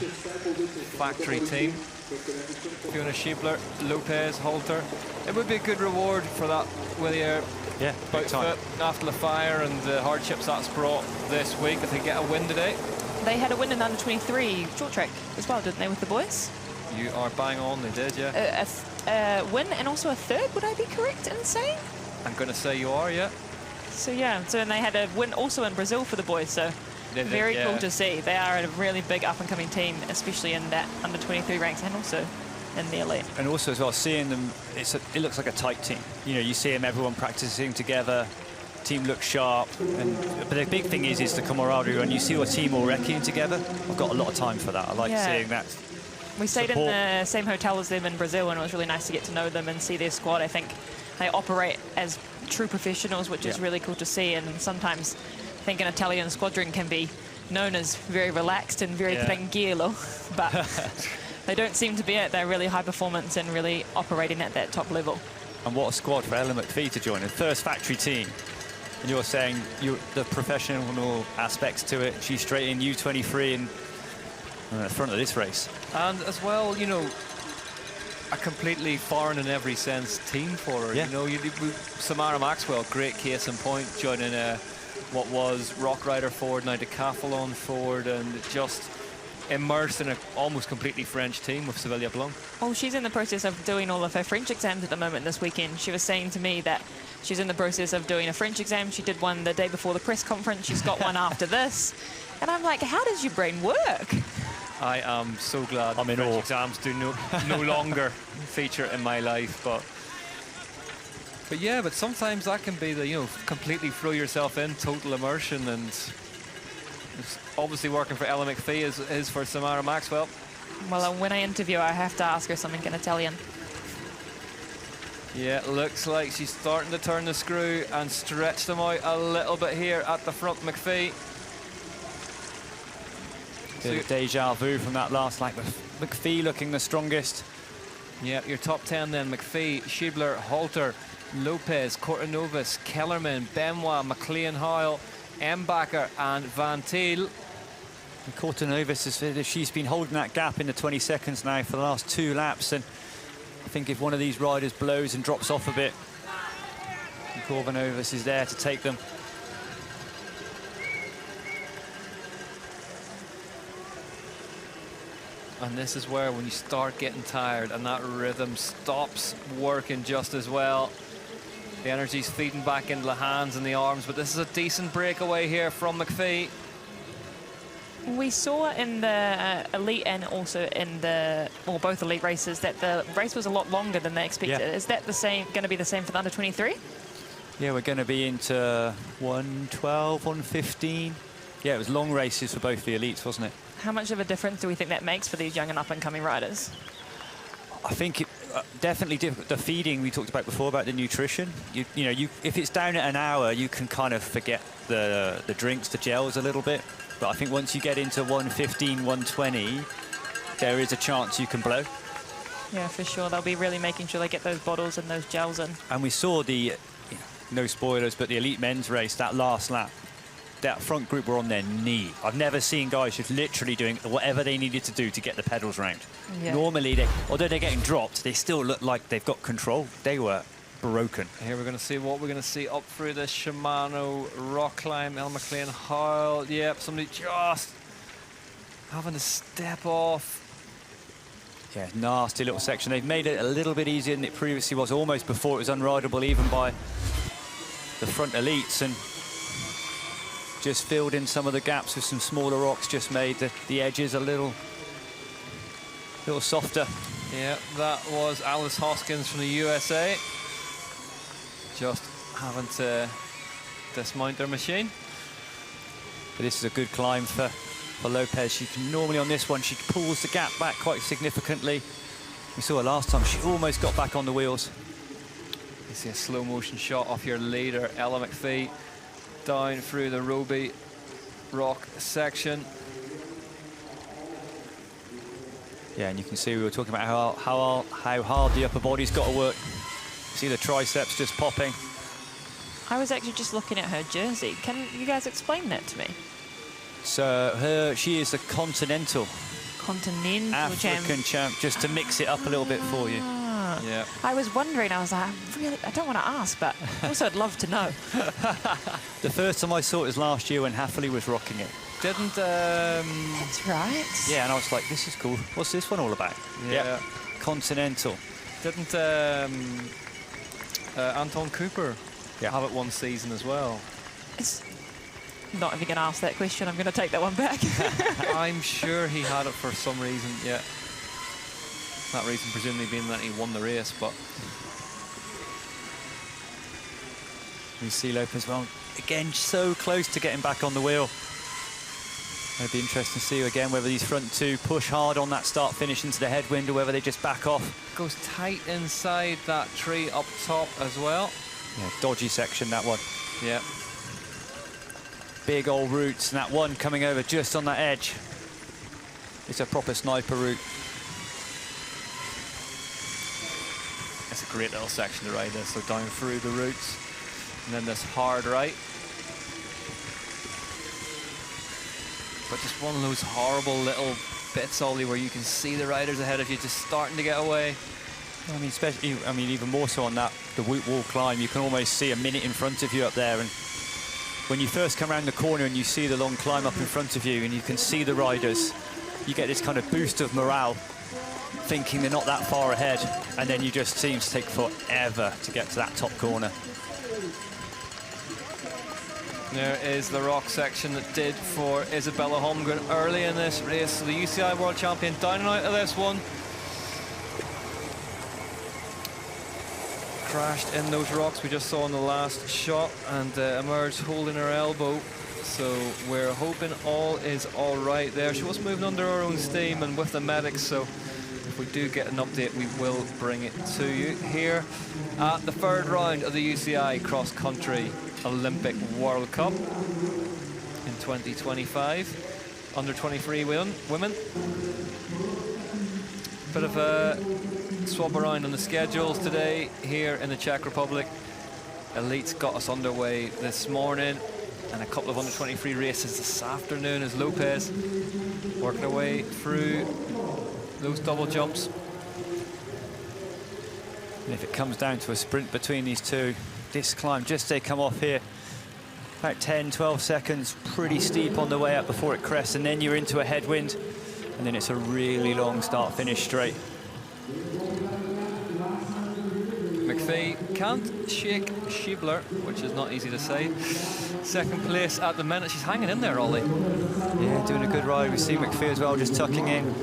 factory team. Fiona Schiebler, Lopez, Holter. It would be a good reward for that Willie outfit after the fire and the hardships that's brought this week if they get a win today. They had a win in the under-23 short track as well, didn't they, with the boys? You are bang on, they did, yeah. A win and also a third, would I be correct in saying? I'm going to say you are, yeah. So yeah, and they had a win also in Brazil for the boys, so very cool to see. They are a really big up-and-coming team, especially in that under-23 ranks and also in the elite. And also as well, seeing them, it looks like a tight team. You know, you see them, everyone practicing together, team looks sharp, but the big thing is the camaraderie. When you see a team all wrecking together, I've got a lot of time for that. I like seeing that. We stayed in the same hotel as them in Brazil, and it was really nice to get to know them and see their squad. I think they operate as true professionals, which is really cool to see. And sometimes I think an Italian squadron can be known as very relaxed and very tranquilo, but they don't seem to be at their really high performance and really operating at that top level. And what a squad for Ella MacPhee to join, the first factory team. And you're saying the professional aspects to it. She's straight in U23 and at the front of this race. And as well, you know, a completely foreign in every sense team for her. Yeah. You know, Samara Maxwell, great case in point, joining what was Rock Rider Ford, now Decathlon Ford, and just immersed in an almost completely French team with Sylvia Blanc. Well, she's in the process of doing all of her French exams at the moment this weekend. She was saying to me that she's in the process of doing a French exam. She did one the day before the press conference. She's got one after this. And I'm like, how does your brain work? I am so glad I'm in French awe. exams do no longer feature in my life, but yeah, but sometimes that can be the, you know, completely throw yourself in, total immersion, and it's obviously working for Ella MacPhee is for Samara Maxwell. Well, when I interview her, I have to ask her something in Italian. Yeah, looks like she's starting to turn the screw and stretch them out a little bit here at the front, MacPhee. Bit of deja vu from that last lap. MacPhee looking the strongest. Yeah, your top 10 then: MacPhee, Schiebler, Halter, Lopez, Cortinovas, Kellerman, Benoit, McLean, Hoyle, Embacher and Van Thiel. And Cortinovas, she's been holding that gap in the 20 seconds now for the last 2 laps, and I think if one of these riders blows and drops off a bit, Cortinovas is there to take them. And this is where, when you start getting tired and that rhythm stops working just as well, the energy's feeding back into the hands and the arms. But this is a decent breakaway here from MacPhee. We saw in the elite and also in the, well, both elite races, that the race was a lot longer than they expected. Yeah. Is that the same, going to be the same for the under 23? Yeah, we're going to be into 112, 115. Yeah, it was long races for both the elites, wasn't it? How much of a difference do we think that makes for these young and up-and-coming riders? I think it, definitely the feeding we talked about before, about the nutrition. You know, if it's down at an hour, you can kind of forget the drinks, the gels a little bit. But I think once you get into 115, 120, there is a chance you can blow. Yeah, for sure. They'll be really making sure they get those bottles and those gels in. And we saw the, no spoilers, but the elite men's race, that last lap, that front group were on their knee. I've never seen guys just literally doing whatever they needed to do to get the pedals round. Yeah. Normally, although they're getting dropped, they still look like they've got control. They were broken. Here we're going to see what we're going to see up through this Shimano rock climb. El McLean, Hoyle. Yep, somebody just having to step off. Yeah, nasty little section. They've made it a little bit easier than it previously was, almost before it was unrideable even by the front elites, and just filled in some of the gaps with some smaller rocks, just made the edges a little softer. Yeah, that was Alice Hoskins from the USA. Just having to dismount their machine. But this is a good climb for Lopez. She can normally, on this one, she pulls the gap back quite significantly. We saw her last time, she almost got back on the wheels. You see a slow motion shot off your leader, Ella MacPhee, down through the Roby rock section. Yeah, and you can see we were talking about how hard the upper body's got to work. See the triceps just popping. I was actually just looking at her jersey. Can you guys explain that to me? So she is a continental African champ, just to mix it up a little bit for you. Yeah. I was wondering, I was like, I don't want to ask, but also I'd love to know. The first time I saw it was last year when Hafley was rocking it. Didn't That's right. Yeah, and I was like, this is cool. What's this one all about? Yeah. Continental. Didn't Anton Cooper have it one season as well? It's not even going to ask that question. I'm going to take that one back. I'm sure he had it for some reason, yeah. That reason presumably being that he won the race, but... We see Lopez, well, again, so close to getting back on the wheel. It'd be interesting to see again whether these front two push hard on that start-finish into the headwind or whether they just back off. Goes tight inside that tree up top as well. Yeah, dodgy section, that one. Yeah. Big old roots, and that one coming over just on that edge. It's a proper sniper route. It's a great little section to ride this. So down through the roots, and then this hard right. But just one of those horrible little bits, Ollie, where you can see the riders ahead of you just starting to get away. I mean, especially, I mean, even more so on that, the Woot Wall climb, you can almost see a minute in front of you up there. And when you first come around the corner and you see the long climb up in front of you and you can see the riders, you get this kind of boost of morale, thinking they're not that far ahead. And then you just seem to take forever to get to that top corner. There is the rock section that did for Isabella Holmgren early in this race. So the UCI World Champion down and out of this one. Crashed in those rocks we just saw in the last shot and emerged holding her elbow. So we're hoping all is all right there. She was moving under her own steam and with the medics, so if we do get an update, we will bring it to you here at the third round of the UCI Cross Country Olympic World Cup in 2025. Under 23 women. Bit of a swap around on the schedules today here in the Czech Republic. Elite's got us underway this morning and a couple of under 23 races this afternoon as Lopez working her way through those double jumps. And if it comes down to a sprint between these two, this climb, just they come off here, about 10, 12 seconds, pretty steep on the way up before it crests, and then you're into a headwind, and then it's a really long start-finish straight. MacPhee can't shake Schiebler, which is not easy to say. Second place at the minute. She's hanging in there, Ollie. Yeah, doing a good ride. We see MacPhee as well, just tucking in,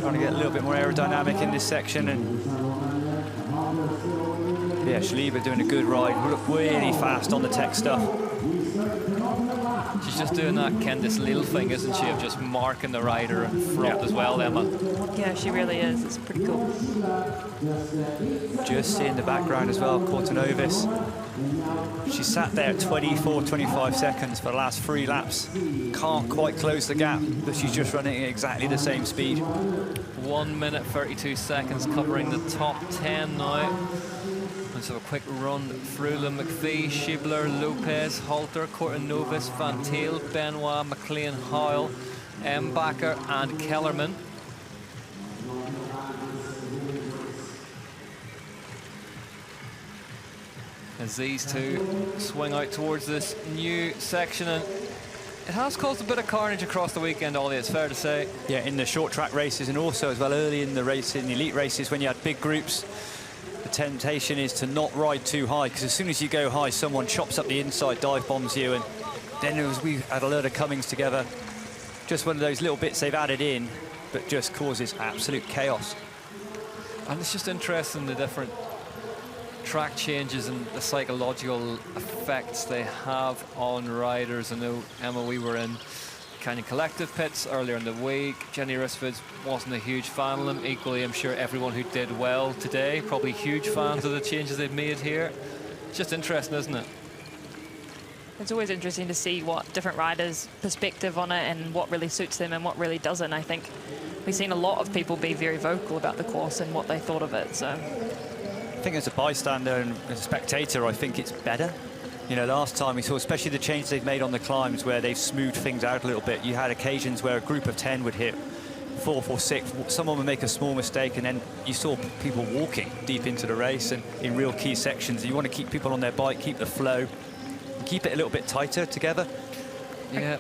trying to get a little bit more aerodynamic in this section. And yeah, Schlieber doing a good ride, really fast on the tech stuff. She's just doing that Candice Lille thing, isn't she, of just marking the rider in front as well, Emma? Yeah, she really is. It's pretty cool. Just see in the background as well, Kortanovis. She sat there at 24, 25 seconds for the last 3 laps. Can't quite close the gap, but she's just running at exactly the same speed. 1 minute 32 seconds covering the top 10 now. Let's have a quick run through them. MacPhee, Schiebler, Lopez, Halter, Kortanovis, Van Thiel, Benoit, McLean, Howell, Mbacher and Kellerman. As these two swing out towards this new section, and it has caused a bit of carnage across the weekend, Ollie, it's fair to say. Yeah, in the short track races and also as well early in the race, in the elite races, when you had big groups, the temptation is to not ride too high, because as soon as you go high, someone chops up the inside, dive bombs you, and then as we had a load of Cummings together, just one of those little bits they've added in, but just causes absolute chaos. And it's just interesting the different track changes and the psychological effects they have on riders. I know, Emma, we were in Canyon Collective pits earlier in the week. Jenny Risford wasn't a huge fan of them. Equally, I'm sure everyone who did well today, probably huge fans of the changes they've made here. It's just interesting, isn't it? It's always interesting to see what different riders' perspective on it and what really suits them and what really doesn't. I think we've seen a lot of people be very vocal about the course and what they thought of it. So I think as a bystander and as a spectator, I think it's better. You know, last time we saw, especially the change they've made on the climbs where they've smoothed things out a little bit. You had occasions where a group of 10 would hit 4th or 6th. Someone would make a small mistake, and then you saw people walking deep into the race and in real key sections. You want to keep people on their bike, keep the flow, keep it a little bit tighter together. Yeah.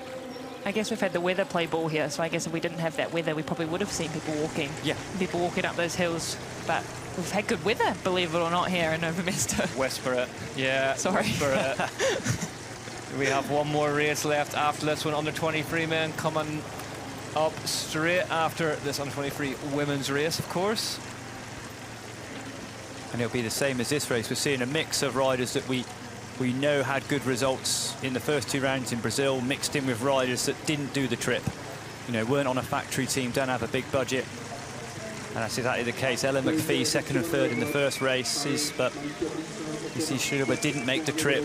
I guess we've had the weather play ball here, so I guess if we didn't have that weather, we probably would have seen people walking. Yeah. People walking up those hills, but we've had good weather, believe it or not, here in Nové Město. Whisper it. Yeah. Sorry. Whisper it. We have one more race left after this one. Under 23 men coming up straight after this under 23 women's race, of course. And it'll be the same as this race. We're seeing a mix of riders that we know had good results in the first 2 rounds in Brazil, mixed in with riders that didn't do the trip. You know, weren't on a factory team, don't have a big budget. And that's exactly the case. Ellen MacPhee, 2nd and 3rd in the first races, but you see Schreiber didn't make the trip,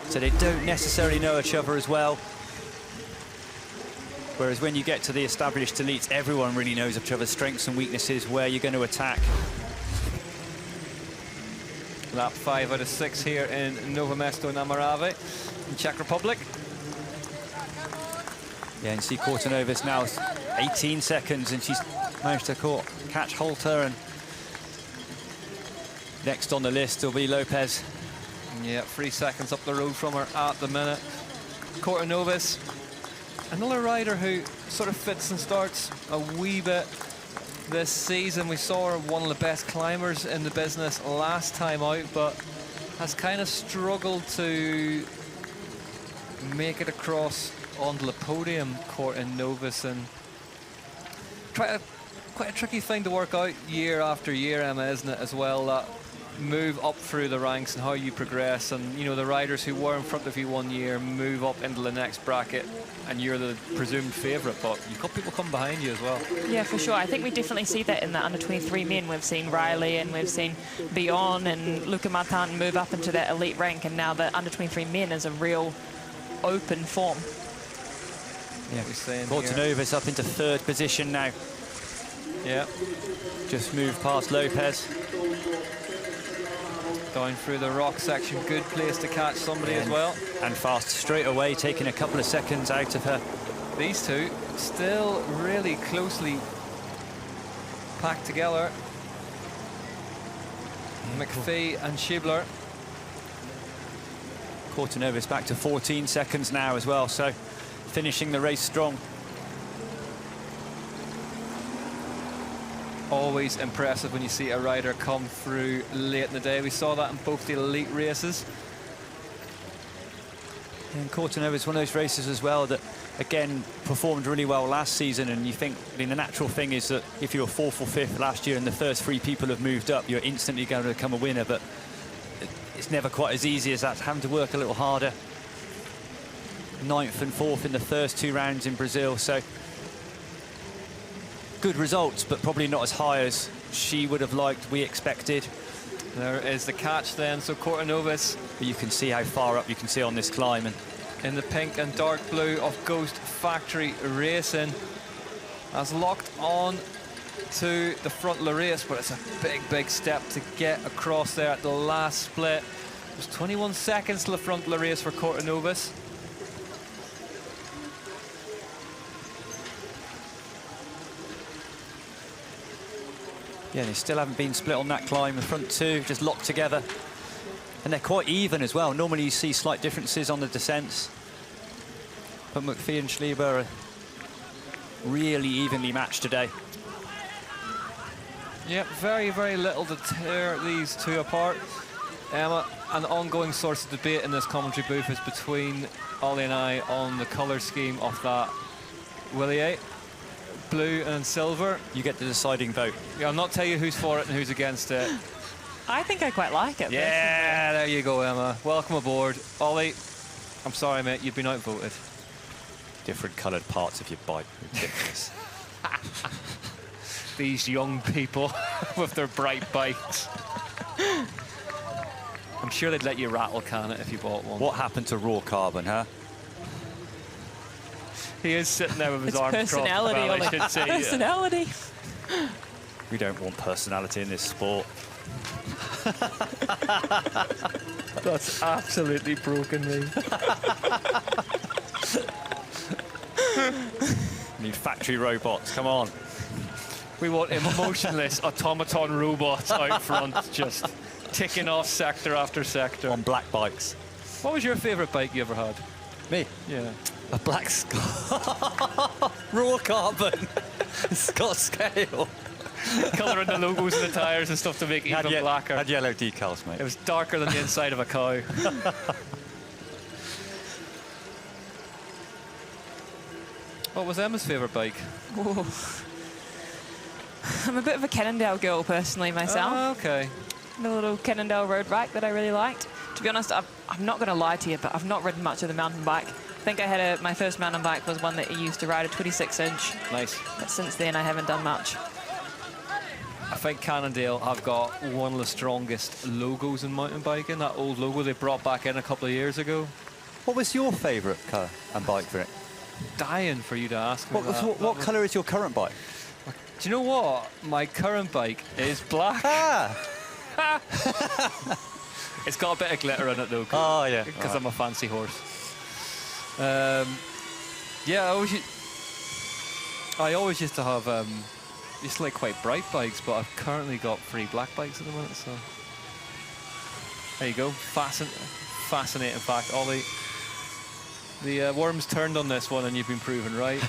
so they don't necessarily know each other as well. Whereas when you get to the established elites, everyone really knows each other's strengths and weaknesses, where you're going to attack. Lap 5 out of 6 here in Nové Město na Moravě in Czech Republic. Yeah, and see Kortanova's now 18 seconds, and she's managed to catch Holter, and next on the list will be Lopez. Yeah, 3 seconds up the road from her at the minute. Kortanova's another rider who sort of fits and starts a wee bit this season. We saw her one of the best climbers in the business last time out, but has kind of struggled to make it across onto the podium, Kortanova's, and quite a tricky thing to work out year after year, Emma, isn't it, as well, that move up through the ranks and how you progress. And, you know, the riders who were in front of you one year move up into the next bracket, and you're the presumed favourite, but you've got people come behind you as well. Yeah, for sure. I think we definitely see that in the under-23 men. We've seen Riley and we've seen Bion and Luca Martin move up into that elite rank, and now the under-23 men is a real open form. Yeah, Kortanova's up into 3rd position now. Yeah. Just moved past Lopez. Down through the rock section, good place to catch somebody as well. And fast straight away, taking a couple of seconds out of her. These two still really closely packed together. MacPhee and Schibler. Kortanova's back to 14 seconds now as well, so finishing the race strong. Always impressive when you see a rider come through late in the day. We saw that in both the elite races. And Kortanova's one of those races as well that, again, performed really well last season, and you think, I mean, the natural thing is that if you were 4th or 5th last year and the first 3 people have moved up, you're instantly going to become a winner, but it's never quite as easy as that, having to work a little harder. 9th and 4th in the first 2 rounds in Brazil, so good results, but probably not as high as she would have liked, we expected. There is the catch then, so Kortanova's. But you can see how far up you can see on this climb. And in the pink and dark blue of Ghost Factory Racing, has locked on to the front of the race, but it's a big step to get across there at the last split. There's 21 seconds to the front of the race for Kortanova's. yeah, they still haven't been split on that climb. The front 2 just locked together. And they're quite even as well. Normally you see slight differences on the descents, but MacPhee and Schreiber are really evenly matched today. Yep, very little to tear these two apart. Emma, an ongoing source of debate in this commentary booth is between Ollie and I on the colour scheme of that Willier. Blue and silver. You get the deciding vote. Yeah, I'll not tell you who's for it and who's against it. I think I quite like it. Yeah, there you go, Emma. Welcome aboard. Ollie, I'm sorry, mate, you've been outvoted. Different coloured parts of your bike. Ridiculous. These young people with their bright bikes. I'm sure they'd let you rattle can it if you bought one. What happened to raw carbon, huh? He is sitting there with his It's arms personality, crossed. Ollie. I should say. Personality. We don't want personality in this sport. That's absolutely broken me. Need factory robots, come on. We want emotionless automaton robots out front, just ticking off sector after sector. On black bikes. What was your favourite bike you ever had? Me? Yeah. A black raw carbon. Scott scale. Colouring the logos and the tyres and stuff to make it even blacker. Had yellow decals, mate. It was darker than the inside of a cow. What was Emma's favourite bike? Ooh. I'm a bit of a Cannondale girl personally myself. Oh, okay. The little Cannondale road bike that I really liked. To be honest, I'm not going to lie to you, but I've not ridden much of the mountain bike. I think I had my first mountain bike was one that I used to ride, a 26-inch. Nice. But since then, I haven't done much. I think Cannondale have got one of the strongest logos in mountain biking. That old logo they brought back in a couple of years ago. What was your favourite car and bike for it? Dying for you to ask me that. What colour is your current bike? Do you know what? My current bike is black. Ah! It's got a bit of glitter in it though. Oh, yeah. Because I'm a fancy horse. Yeah, I always used to have used to like quite bright bikes, but I've currently got 3 black bikes at the minute. So there you go. Fascinating fact, Ollie. The worms turned on this one, and you've been proven right.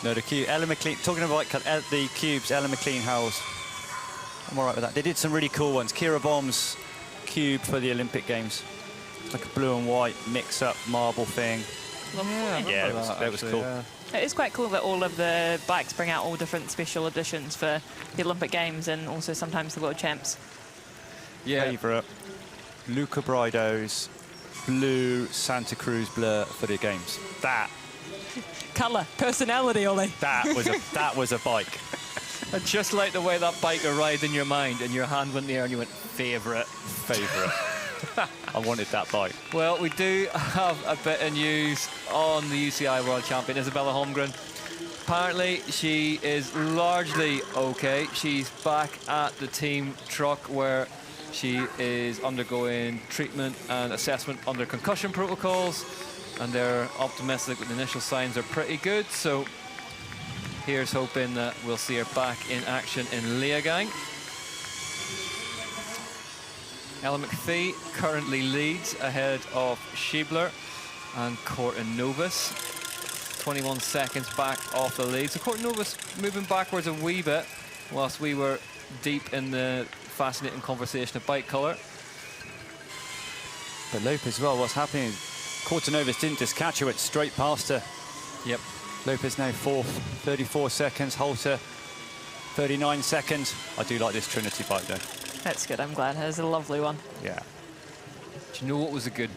No, the cube, Ellen McLean, talking about the cubes, Ellen McLean Howells. I'm all right with that. They did some really cool ones. Kira Bomb's cube for the Olympic Games. It's like a blue and white mix-up marble thing. Yeah, it was cool. Yeah. It is quite cool that all of the bikes bring out all different special editions for the Olympic Games and also sometimes the World Champs. Yeah. Favourite, Luca Brido's blue Santa Cruz Blur for the Games. That Colour, personality, Ollie. that was a bike. And just like the way that bike arrived in your mind and your hand went there and you went, favourite. I wanted that bike. Well, we do have a bit of news on the UCI World Champion, Isabella Holmgren. Apparently, she is largely okay. She's back at the team truck where she is undergoing treatment and assessment under concussion protocols, and they're optimistic that the initial signs are pretty good. So here's hoping that we'll see her back in action in Leogang. Ella MacPhee currently leads ahead of Schiebler and Cortinovis. 21 seconds back off the lead. So Cortinovis moving backwards a wee bit whilst we were deep in the fascinating conversation of bike colour. But Lopez as well, what's happening? Cortinovis didn't just catch her, went straight past her. Yep. Lopez now 4th, 34 seconds. Halter, 39 seconds. I do like this Trinity bike though. That's good, I'm glad. It's a lovely one. Yeah. Do you know what was a good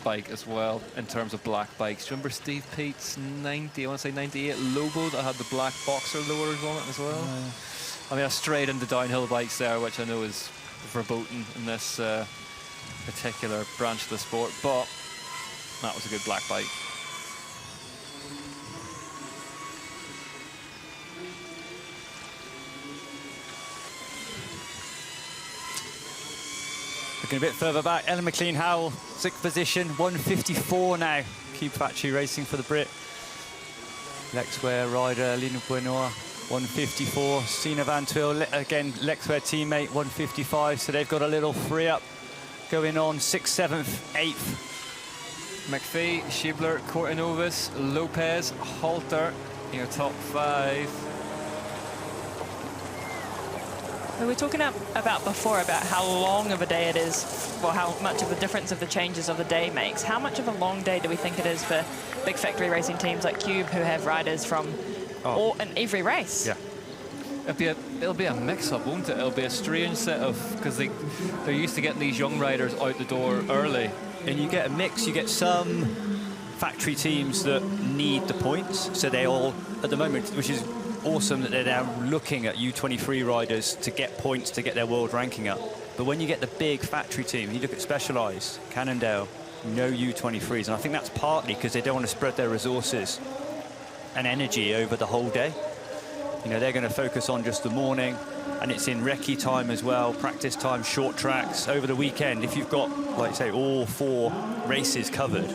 bike as well in terms of black bikes? Do you remember Steve Pete's 90, I want to say 98 Lobo that had the black boxer lowers on it as well? I mean, I strayed into downhill bikes there, which I know is verboten in this particular branch of the sport, but that was a good black bike. Looking a bit further back, Ellen McLean Howell, 6th position, 154 now. Cube Factory racing for the Brit. Lexware rider, Lina Buenoa, 154. Sina Van Tuyl, again, Lexware teammate, 155. So they've got a little free up going on, 6th, 7th, 8th. MacPhee, Schiebler, Cortinovis, Lopez, Halter, your top 5. We were talking about before about how long of a day it is, or how much of the difference of the changes of the day makes. How much of a long day do we think it is for big factory racing teams like Cube, who have riders from in every race? Yeah. It'll be a mix-up, won't it? It'll be a strange set of, because they're used to getting these young riders out the door early. And you get a mix, you get some factory teams that need the points, so they all, at the moment, which is awesome that they're now looking at U23 riders to get points to get their world ranking up. But when you get the big factory team, you look at Specialized, Cannondale, no U23s, and I think that's partly because they don't want to spread their resources and energy over the whole day. You know, they're going to focus on just the morning, and it's in recce time as well, practice time, short tracks over the weekend. If you've got, like say, all 4 races covered,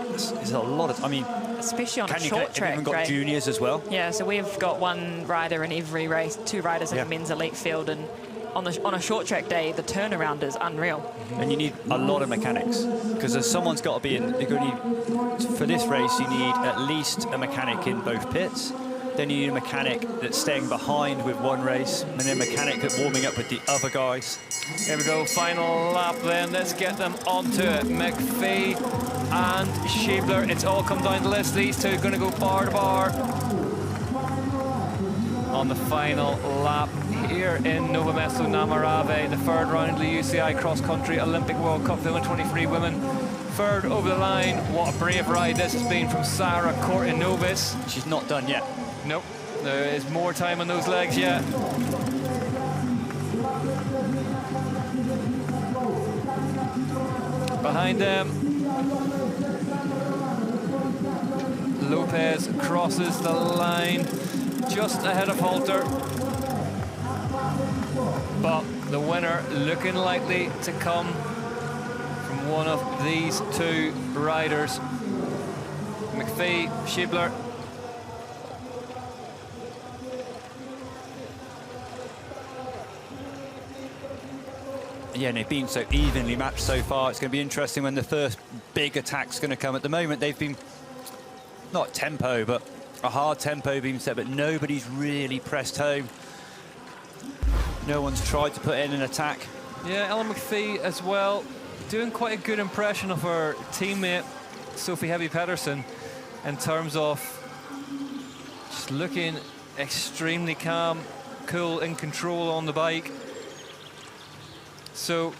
it's a lot of, I mean, especially on a short track. Have you even got juniors as well? Yeah, so we've got 1 rider in every race, 2 riders in the men's elite field, and on a short track day, the turnaround is unreal. And you need a lot of mechanics, because someone's got to be in. You're going to need, for this race, you need at least a mechanic in both pits. Then you need a mechanic that's staying behind with 1 race, and then a mechanic that's warming up with the other guys. Here we go, final lap then. Let's get them onto it. MacPhee and Schiebler. It's all come down the list. These two are going to go bar to bar on the final lap here in Nové Město Namarave, the 3rd round of the UCI Cross Country Olympic World Cup, the U23 women. 3rd over the line. What a brave ride this has been from Sarah Cortinovis. She's not done yet. Nope, there is more time on those legs yet. Behind them, Lopez crosses the line just ahead of Halter. But the winner looking likely to come from one of these two riders. MacPhee, Schiebler. Yeah, and they've been so evenly matched so far. It's going to be interesting when the first big attack's going to come. At the moment, they've been, not tempo, but a hard tempo being set, but nobody's really pressed home. No one's tried to put in an attack. Yeah, Ellen MacPhee as well, doing quite a good impression of her teammate, Sophie Heavy-Pedersen, in terms of just looking extremely calm, cool, in control on the bike. So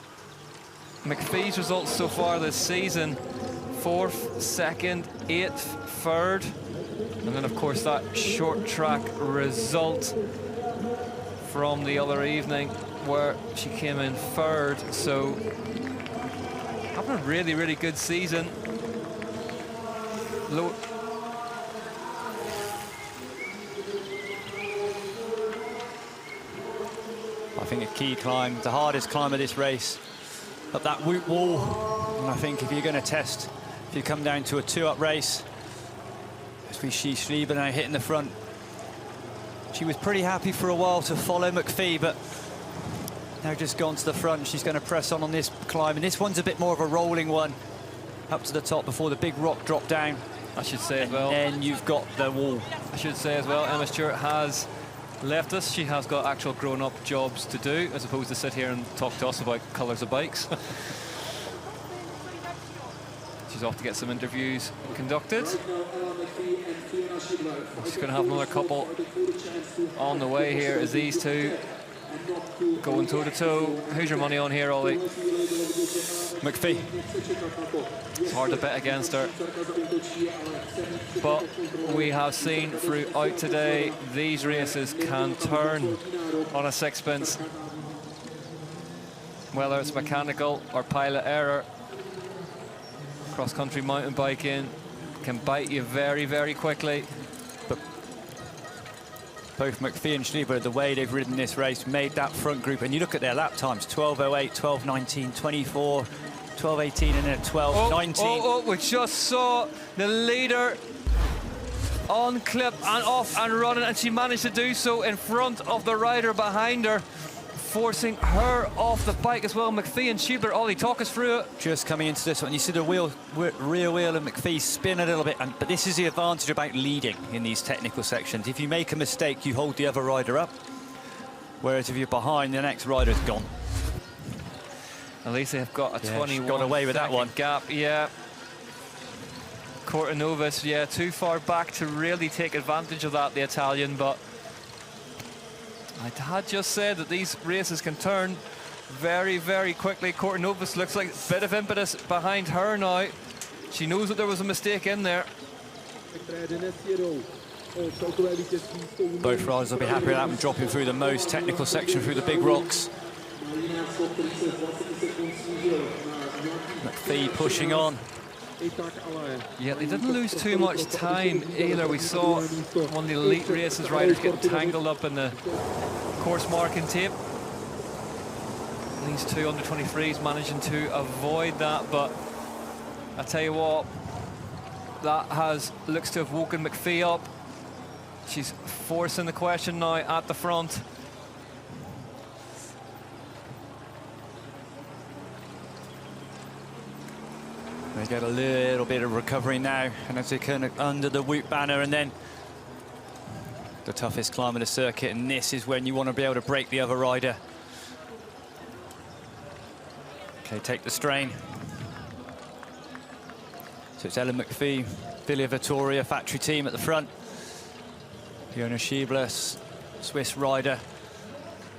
MacPhee's results so far this season: 4th, 2nd, 8th, 3rd, and then of course that short track result from the other evening where she came in 3rd. So having a really, really good season. I think a key climb, the hardest climb of this race, up that Woot wall. And I think if you're going to test, if you come down to a 2-up race, as we see Schreiber now hitting the front. She was pretty happy for a while to follow MacPhee, but now just gone to the front. She's going to press on this climb, and this one's a bit more of a rolling one up to the top before the big rock drop down. I should say as well. And then you've got the wall. I should say as well, Emma Stewart has left us. She has got actual grown-up jobs to do, as opposed to sit here and talk to us about colours of bikes. She's off to get some interviews conducted. She's going to have another couple on the way here as these two going toe-to-toe. Who's your money on here, Ollie? MacPhee. It's hard to bet against her. But we have seen throughout today, these races can turn on a sixpence. Whether it's mechanical or pilot error, cross-country mountain biking can bite you very, very quickly. But both MacPhee and Schreiber, the way they've ridden this race, made that front group. And you look at their lap times: 12:08, 12:19, 24, 12:18, and then 12:19. We just saw the leader on clip and off and running, and she managed to do so in front of the rider behind her, forcing her off the bike as well. MacPhee and Schiebler, Ollie, talk us through it. Just coming into this one, you see the rear wheel and MacPhee spin a little bit, but this is the advantage about leading in these technical sections. If you make a mistake, you hold the other rider up, whereas if you're behind, the next rider's gone. At least they've got a 21 got away with that one gap. Yeah. Cortinovis, yeah, too far back to really take advantage of that, the Italian, but I had just said that these races can turn very, very quickly. Cortinovis looks like a bit of impetus behind her now. She knows that there was a mistake in there. Both riders will be happy with that one, dropping through the most technical section through the big rocks. MacPhee pushing on. Yeah, they didn't lose too much time either. We saw one of the elite races riders getting tangled up in the course marking tape. These two under 23s managing to avoid that, but I tell you what, that looks to have woken MacPhee up. She's forcing the question now at the front. They get a little bit of recovery now, and as they kind of under the Woot banner, and then the toughest climb of the circuit, and this is when you want to be able to break the other rider. Okay, take the strain. So it's Ellen MacPhee, Villa Vittoria factory team at the front. Fiona Schiebler, Swiss rider.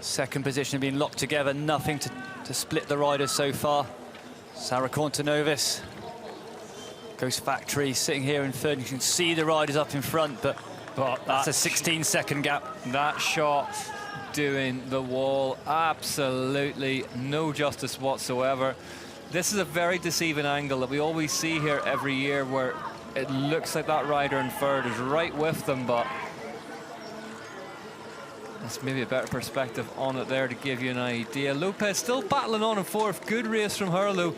Second position being locked together, nothing to split the riders so far. Sarah Cortinovis goes factory, sitting here in third. You can see the riders up in front, but that's a 16-second gap. That shot doing the wall absolutely no justice whatsoever. This is a very deceiving angle that we always see here every year, where it looks like that rider in third is right with them, but That's maybe a better perspective on it there to give you an idea. Lopez still battling on in fourth. Good race from her, though.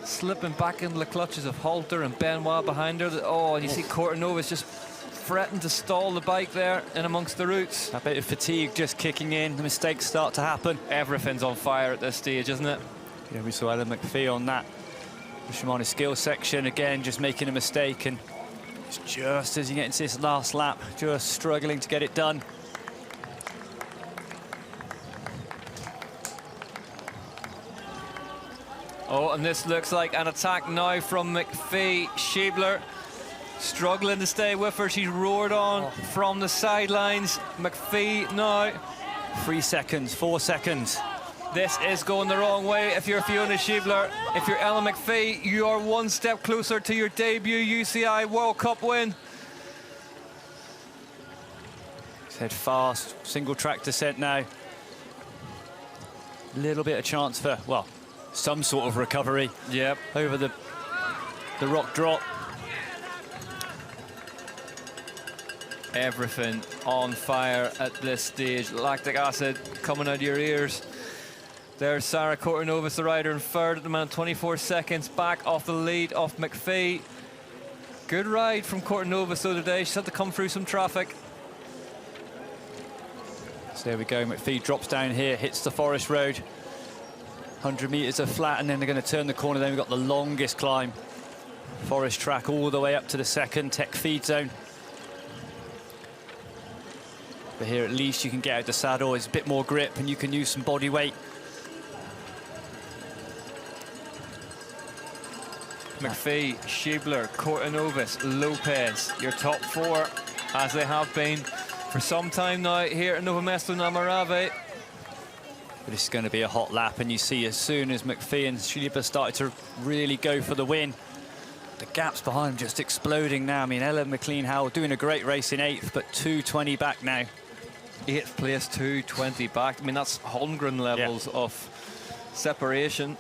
Slipping back into the clutches of Halter and Benoit behind her. Oh, and you see Cortinova's just fretting to stall the bike there in amongst the roots. A bit of fatigue just kicking in. The mistakes start to happen. Everything's on fire at this stage, isn't it? Yeah, we saw Ellen MacPhee on that. The Shimano skill section, again, just making a mistake. And it's just as you get into this last lap, just struggling to get it done. Oh, and this looks like an attack now from MacPhee. Schiebler struggling to stay with her. She's roared on from the sidelines. MacPhee now. 3 seconds, 4 seconds. This is going the wrong way if you're Fiona Schiebler. If you're Ellen MacPhee, you are one step closer to your debut UCI World Cup win. Let's head fast, single track descent now. Little bit of chance for, well, some sort of recovery. Yep. Over the rock drop. Everything on fire at this stage. Lactic acid coming out of your ears. There's Sarah Cortinovis, the rider, in third at the moment, 24 seconds back off the lead of MacPhee. Good ride from Cortinovis though today. She's had to come through some traffic. So there we go, MacPhee drops down here, hits the forest road. 100 metres of flat, and then they're going to turn the corner. Then we've got the longest climb. Forest track all the way up to the second tech feed zone. But here at least you can get out the saddle. It's a bit more grip and you can use some body weight. MacPhee, Schiebler, Cortinovis, Lopez, your top four, as they have been for some time now here at Nové Město na Moravě. But this is going to be a hot lap, and you see as soon as MacPhee and Schiebler started to really go for the win, the gaps behind them just exploding now. I mean, Ellen McLean-Howell doing a great race in 8th, but 2:20 back now. 8th place, 2:20 back. I mean, that's Holmgren levels of separation.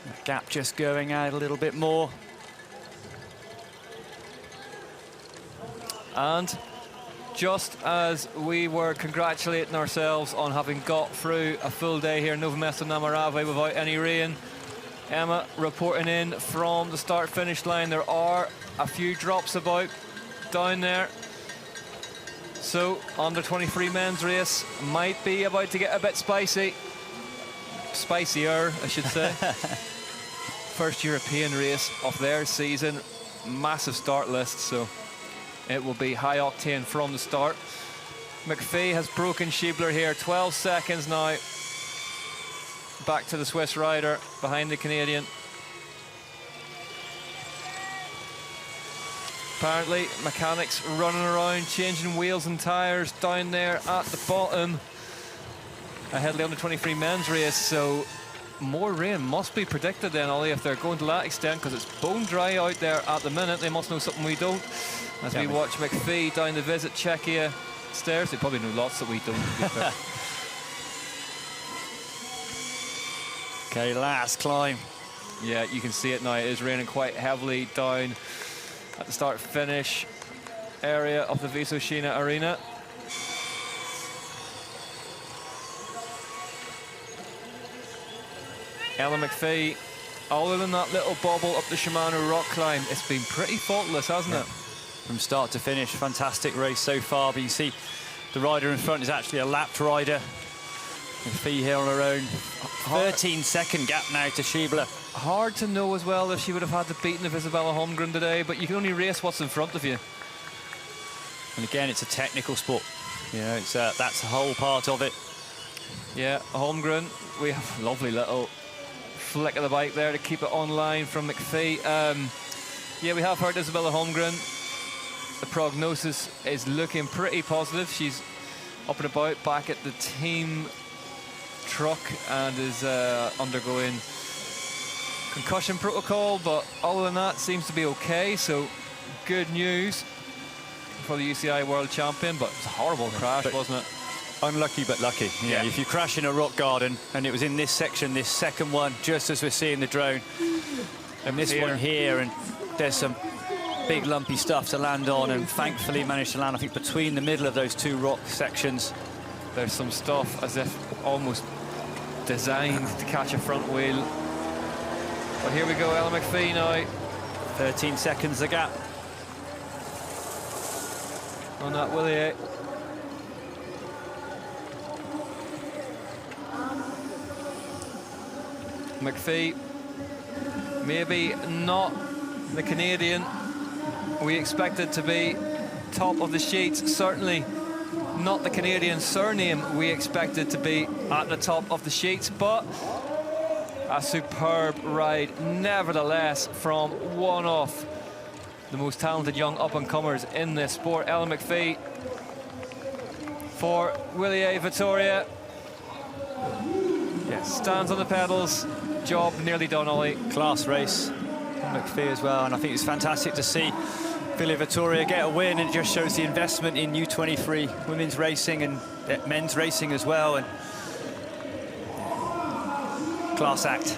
The gap just going out a little bit more. And just as we were congratulating ourselves on having got through a full day here in Nové Město na Moravě without any rain, Emma reporting in from the start-finish line. There are a few drops about down there. So, under-23 men's race might be about to get a bit spicy. Spicier, I should say. First European race of their season. Massive start list, so it will be high octane from the start. MacPhee has broken Schiebler here, 12 seconds now. Back to the Swiss rider, behind the Canadian. Apparently, mechanics running around, changing wheels and tyres down there at the bottom. Ahead of the under-23 men's race, so more rain must be predicted then, Ollie, if they're going to that extent, because it's bone dry out there at the minute. They must know something we don't. As we watch MacPhee down the Visit Czechia stairs. They probably know lots that we don't, to be fair. Okay, last climb. Yeah, you can see it now. It is raining quite heavily down at the start-finish area of the Vysočina Arena. Ellen MacPhee, other than that little bobble up the Shimano rock climb, it's been pretty faultless, hasn't it? From start to finish, fantastic race so far. But you see the rider in front is actually a lapped rider. MacPhee here on her own. 13-second gap now to Schiebler. Hard to know as well if she would have had to beaten of Isabella Holmgren today, but you can only race what's in front of you. And again, it's a technical sport. You know, it's that's the whole part of it. Yeah, Holmgren, we have a lovely little flick of the bike there to keep it online from MacPhee. Yeah, we have heard Isabella Holmgren. The prognosis is looking pretty positive. She's up and about back at the team truck and is undergoing concussion protocol, but other than that seems to be okay, so good news for the UCI World Champion. But it was a horrible crash, wasn't it? Unlucky but lucky. Yeah, if you crash in a rock garden, and it was in this section, this second one, just as we're seeing the drone, and this one here, and there's some big lumpy stuff to land on, and thankfully managed to land, I think, between the middle of those two rock sections. There's some stuff as if almost designed to catch a front wheel. But here we go, Ella MacPhee now. 13 seconds the gap. On that Willie. MacPhee, maybe not the Canadian we expected to be top of the sheets, certainly not the Canadian surname we expected to be at the top of the sheets, but a superb ride nevertheless from one of the most talented young up-and-comers in this sport. Ella MacPhee for Willie Vittoria. Yes, stands on the pedals, job nearly done, Ollie. Class race, MacPhee as well, and I think it's fantastic to see Willie Vittoria get a win, and it just shows the investment in U23 women's racing and men's racing as well, and class act.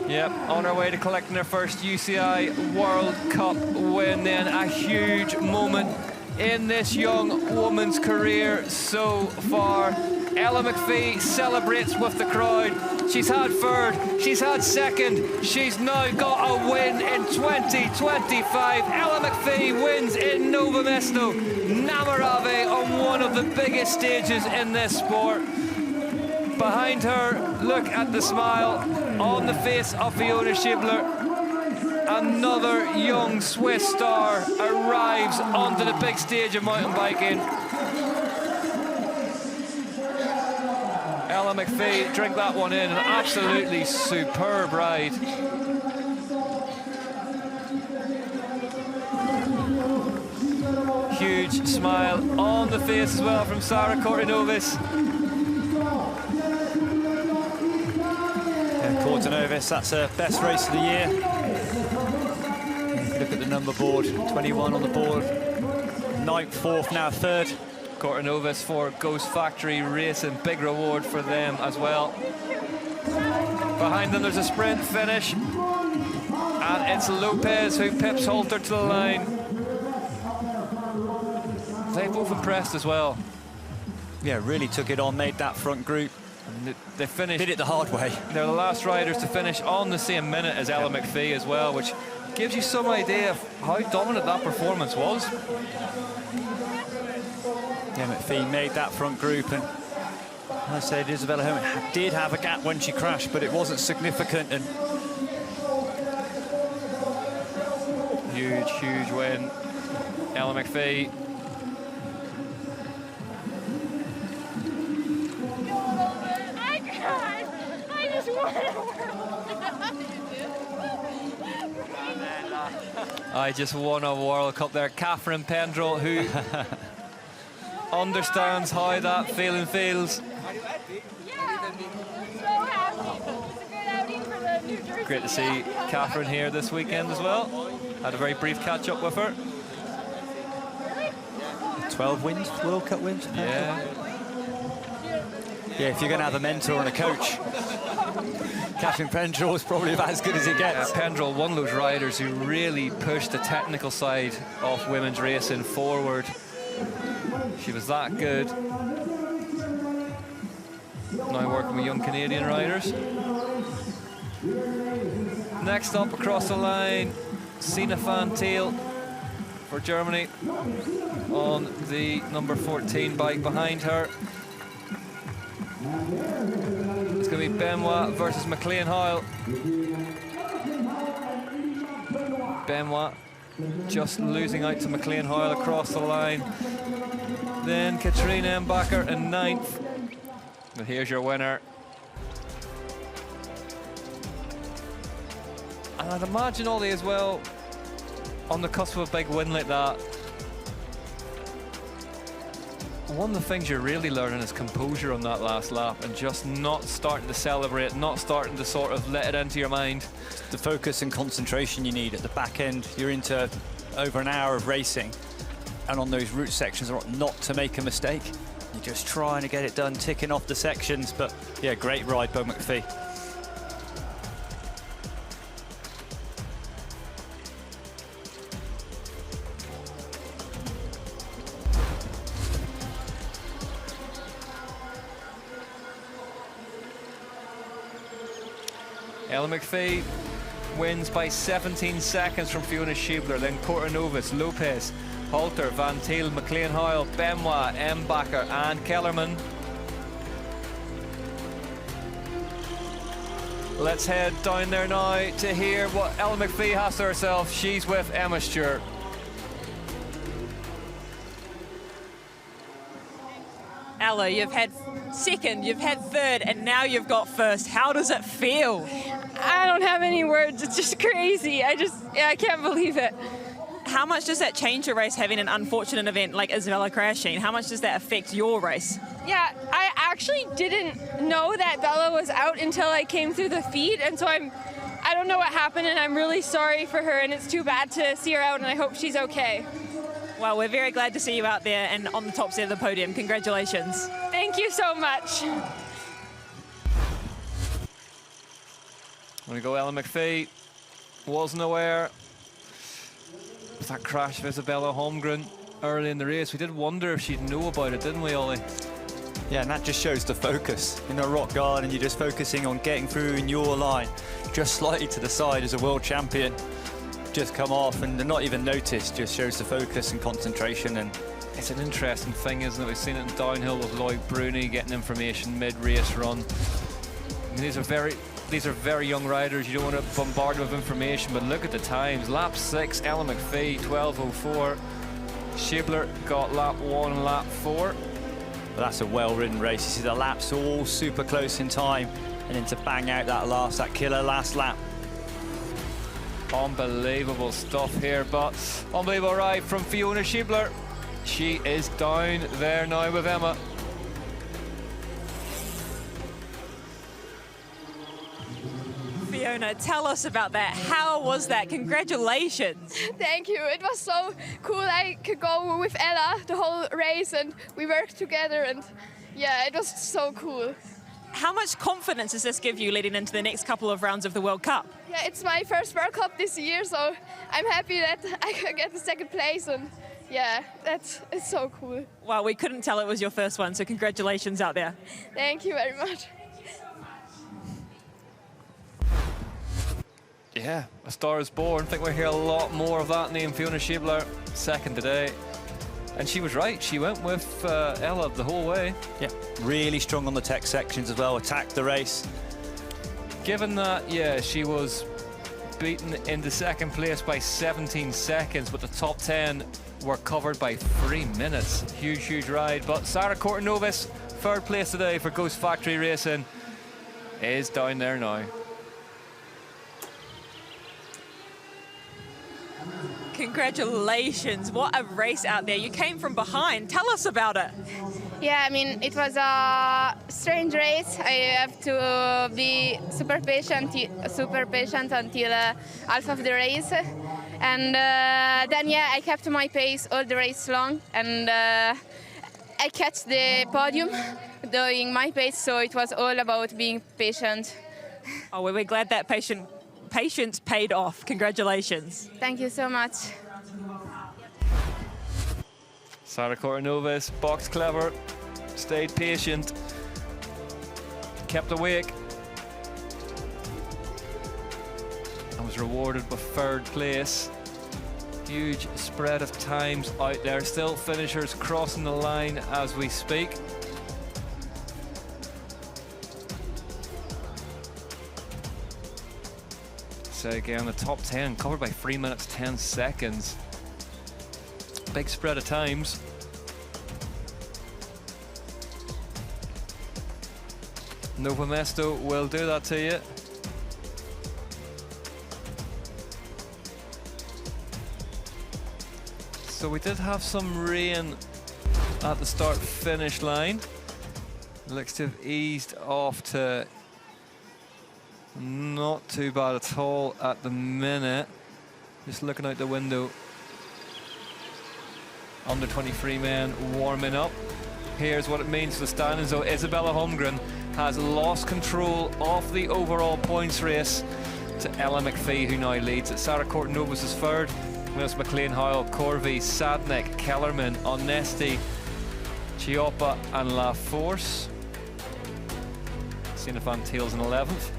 Yep, on our way to collecting their first UCI World Cup win then. A huge moment in this young woman's career so far. Ella MacPhee celebrates with the crowd. She's had third, she's had second, she's now got a win in 2025. Ella MacPhee wins in Nové Město, Namarave, on one of the biggest stages in this sport. Behind her, look at the smile on the face of Fiona Schibler. Another young Swiss star arrives onto the big stage of mountain biking. Ella MacPhee, drink that one in, an absolutely superb ride. Huge smile on the face as well from Sarah Cortinovis. Cortinovis, that's her best race of the year. Look at the number board, 21 on the board. 9th, 4th, now 3rd. Cortinovis for Ghost Factory Racing, big reward for them as well. Behind them there's a sprint finish, and it's Lopez who pips Halter to the line. They both impressed as well. Yeah, really took it on, made that front group. And they finished. Did it the hard way. They're the last riders to finish on the same minute as Ella MacPhee as well, which gives you some idea of how dominant that performance was. Yeah, MacPhee made that front group, and I said Isabella did have a gap when she crashed, but it wasn't significant. And huge win, Ella MacPhee. I just want I just won a World Cup there. Catherine Pendrell, who understands how that feeling feels. Great to see Catherine here this weekend as well. Had a very brief catch up with her. 12 wins, World Cup wins. Yeah. Yeah, if you're going to have a mentor and a coach, Catherine Pendrell is probably about as good as it gets. Pendrell, one of those riders who really pushed the technical side of women's racing forward. She was that good. Now working with young Canadian riders. Next up across the line, Sina Van Thiel for Germany on the number 14 bike behind her. It's going to be Benoit versus McLean Hoyle. Benoit just losing out to McLean Hoyle across the line. Then Katrine Embacher in 9th. But here's your winner. And I'd imagine Ollie as well, on the cusp of a big win like that, one of the things you're really learning is composure on that last lap, and just not starting to celebrate, not starting to sort of let it into your mind. The focus and concentration you need at the back end. You're into over an hour of racing, and on those route sections, not to make a mistake. You're just trying to get it done, ticking off the sections. But yeah, great ride by MacPhee. Ella MacPhee wins by 17 seconds from Fiona Schiebler, then Kortenovas, Lopez, Halter, Van Thiel, McLean Hoyle, Benoit, Mbacher and Kellerman. Let's head down there now to hear what Ella MacPhee has to herself. She's with Emma Stewart. Ella, you've had second, you've had third, and now you've got first. How does it feel? I don't have any words. It's just crazy. I can't believe it. How much does that change your race, having an unfortunate event like Isabella crashing? How much does that affect your race? Yeah, I actually didn't know that Bella was out until I came through the feed, and so I don't know what happened, and I'm really sorry for her, and it's too bad to see her out, and I hope she's okay. Well, we're very glad to see you out there and on the top set of the podium. Congratulations. Thank you so much. When we go, Ella MacPhee wasn't aware of that crash of Isabella Holmgren early in the race. We did wonder if she'd know about it, didn't we, Ollie? Yeah, and that just shows the focus. In a rock garden, you're just focusing on getting through in your line, just slightly to the side as a world champion. Just come off and not even noticed, just shows the focus and concentration. And it's an interesting thing, isn't it? We've seen it in downhill with Lloyd Bruni getting information mid-race run. I mean, these are very young riders. You don't want to bombard them with information, but look at the times. Lap 6, Ella MacPhee, 12:04. Schiebler got lap 1 and lap 4. But that's a well-ridden race. You see the laps all super close in time, and then to bang out that killer last lap. Unbelievable stuff here, but unbelievable ride from Fiona Schiebler. She is down there now with Emma. Fiona, tell us about that. How was that? Congratulations. Thank you. It was so cool. I could go with Ella the whole race, and we worked together, and yeah, it was so cool. How much confidence does this give you leading into the next couple of rounds of the World Cup? Yeah, it's my first World Cup this year, so I'm happy that I could get the second place, and yeah, it's so cool. Well, we couldn't tell it was your first one, so congratulations out there. Thank you very much. Yeah, a star is born. I think we'll hear a lot more of that name, Fiona Schiebler, second today. And she was right, she went with Ella the whole way. Yeah, really strong on the tech sections as well, attacked the race. Given that, yeah, she was beaten into second place by 17 seconds, but the top 10 were covered by 3 minutes. Huge, huge ride. But Sarah Kortenovas, third place today for Ghost Factory Racing, is down there now. Congratulations, what a race out there. You came from behind, tell us about it. Yeah, I mean, it was a strange race. I have to be super patient until half of the race. And then, yeah, I kept my pace all the race long, and I catch the podium doing my pace, so it was all about being patient. Oh, well, we're glad that patience paid off. Congratulations. Thank you so much. Sarah Kortenovas boxed clever, stayed patient, kept awake, and was rewarded with third place. Huge spread of times out there. Still finishers crossing the line as we speak. So again, the top 10 covered by 3 minutes 10 seconds. Big spread of times. Nové Město will do that to you. So we did have some rain at the start-finish line. Looks to have eased off to not too bad at all at the minute. Just looking out the window. Under 23 men warming up. Here's what it means for the standings though. Isabella Holmgren has lost control of the overall points race to Ella MacPhee, who now leads it. Sarah Kortenovas is third. There's McLean Hoyle, Corvey, Sadnik, Kellerman, Onesti, Chioppa and La Force. Sina Van Thiel's in 11th.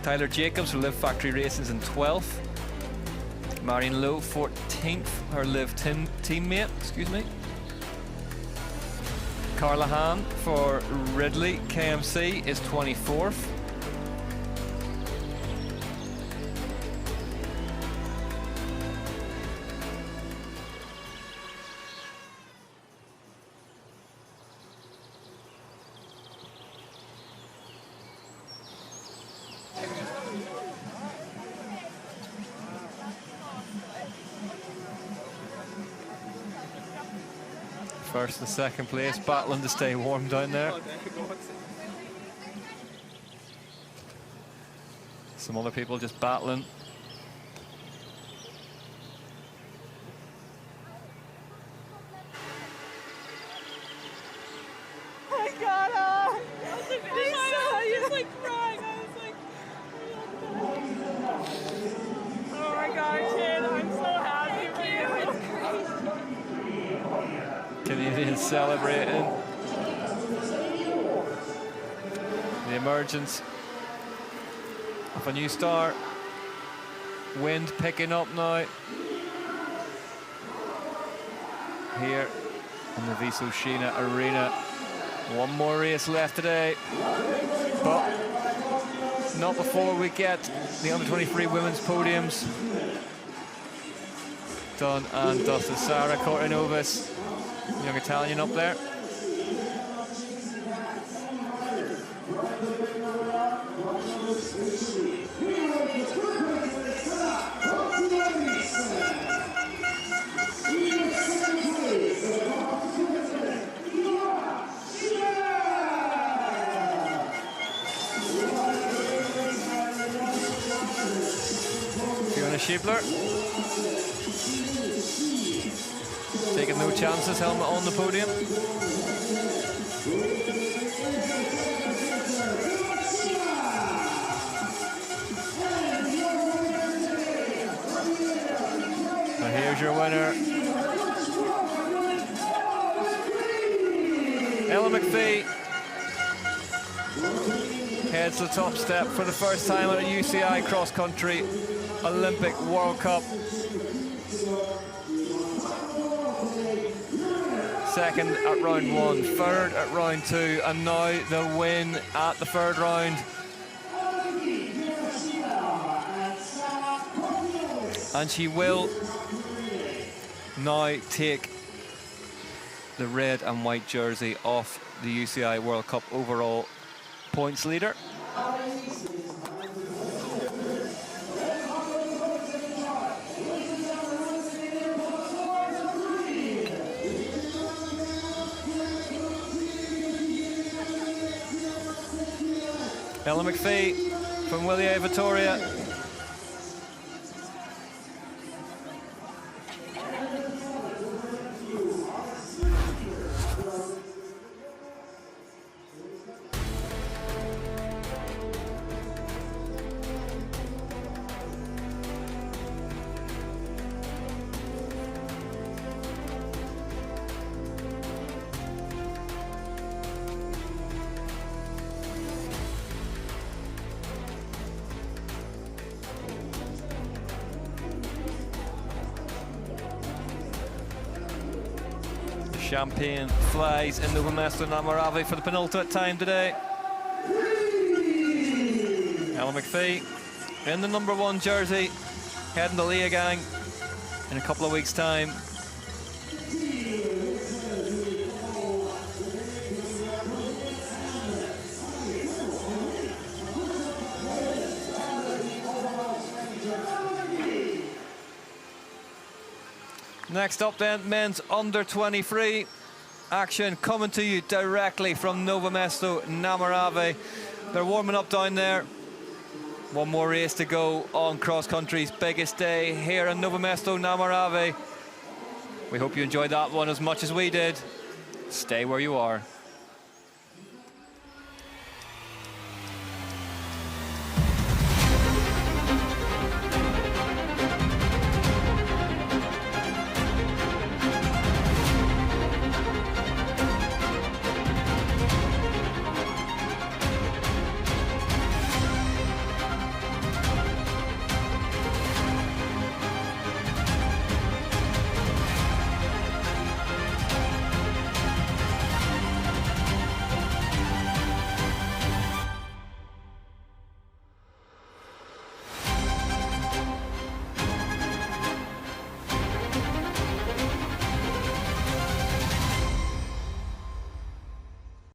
Tyler Jacobs from Live Factory Racing's in 12th. Marion Lowe, 14th, her Live teammate, excuse me. Carla Hahn for Ridley KMC is 24th. First and second place, battling to stay warm down there. Some other people just battling. I got her! I was like crying. I was like, oh my god, kid, I'm so happy for you. Canadians celebrating the emergence of a new star. Wind picking up now here in the Vysočina Arena. One more race left today, but not before we get the under-23 women's podiums done and dusted. Sarah Cortinovis, young Italian up there. Fiona Schiebler taking no chances, helmet on the podium. And here's your winner, Ella MacPhee. Heads to the top step for the first time at a UCI Cross Country Olympic World Cup. Second at round one, third at round two, and now the win at the third round. And she will now take the red and white jersey off the UCI World Cup overall points leader. Ella MacPhee from Willie Vittoria. Champagne flies in the Město na Moravě for the penultimate time today. Ella MacPhee in the number one jersey, heading to Leogang in a couple of weeks' time. Next up then, men's under-23 action coming to you directly from Nové Město na Moravě. They're warming up down there. One more race to go on cross country's biggest day here in Nové Město na Moravě. We hope you enjoyed that one as much as we did. Stay where you are.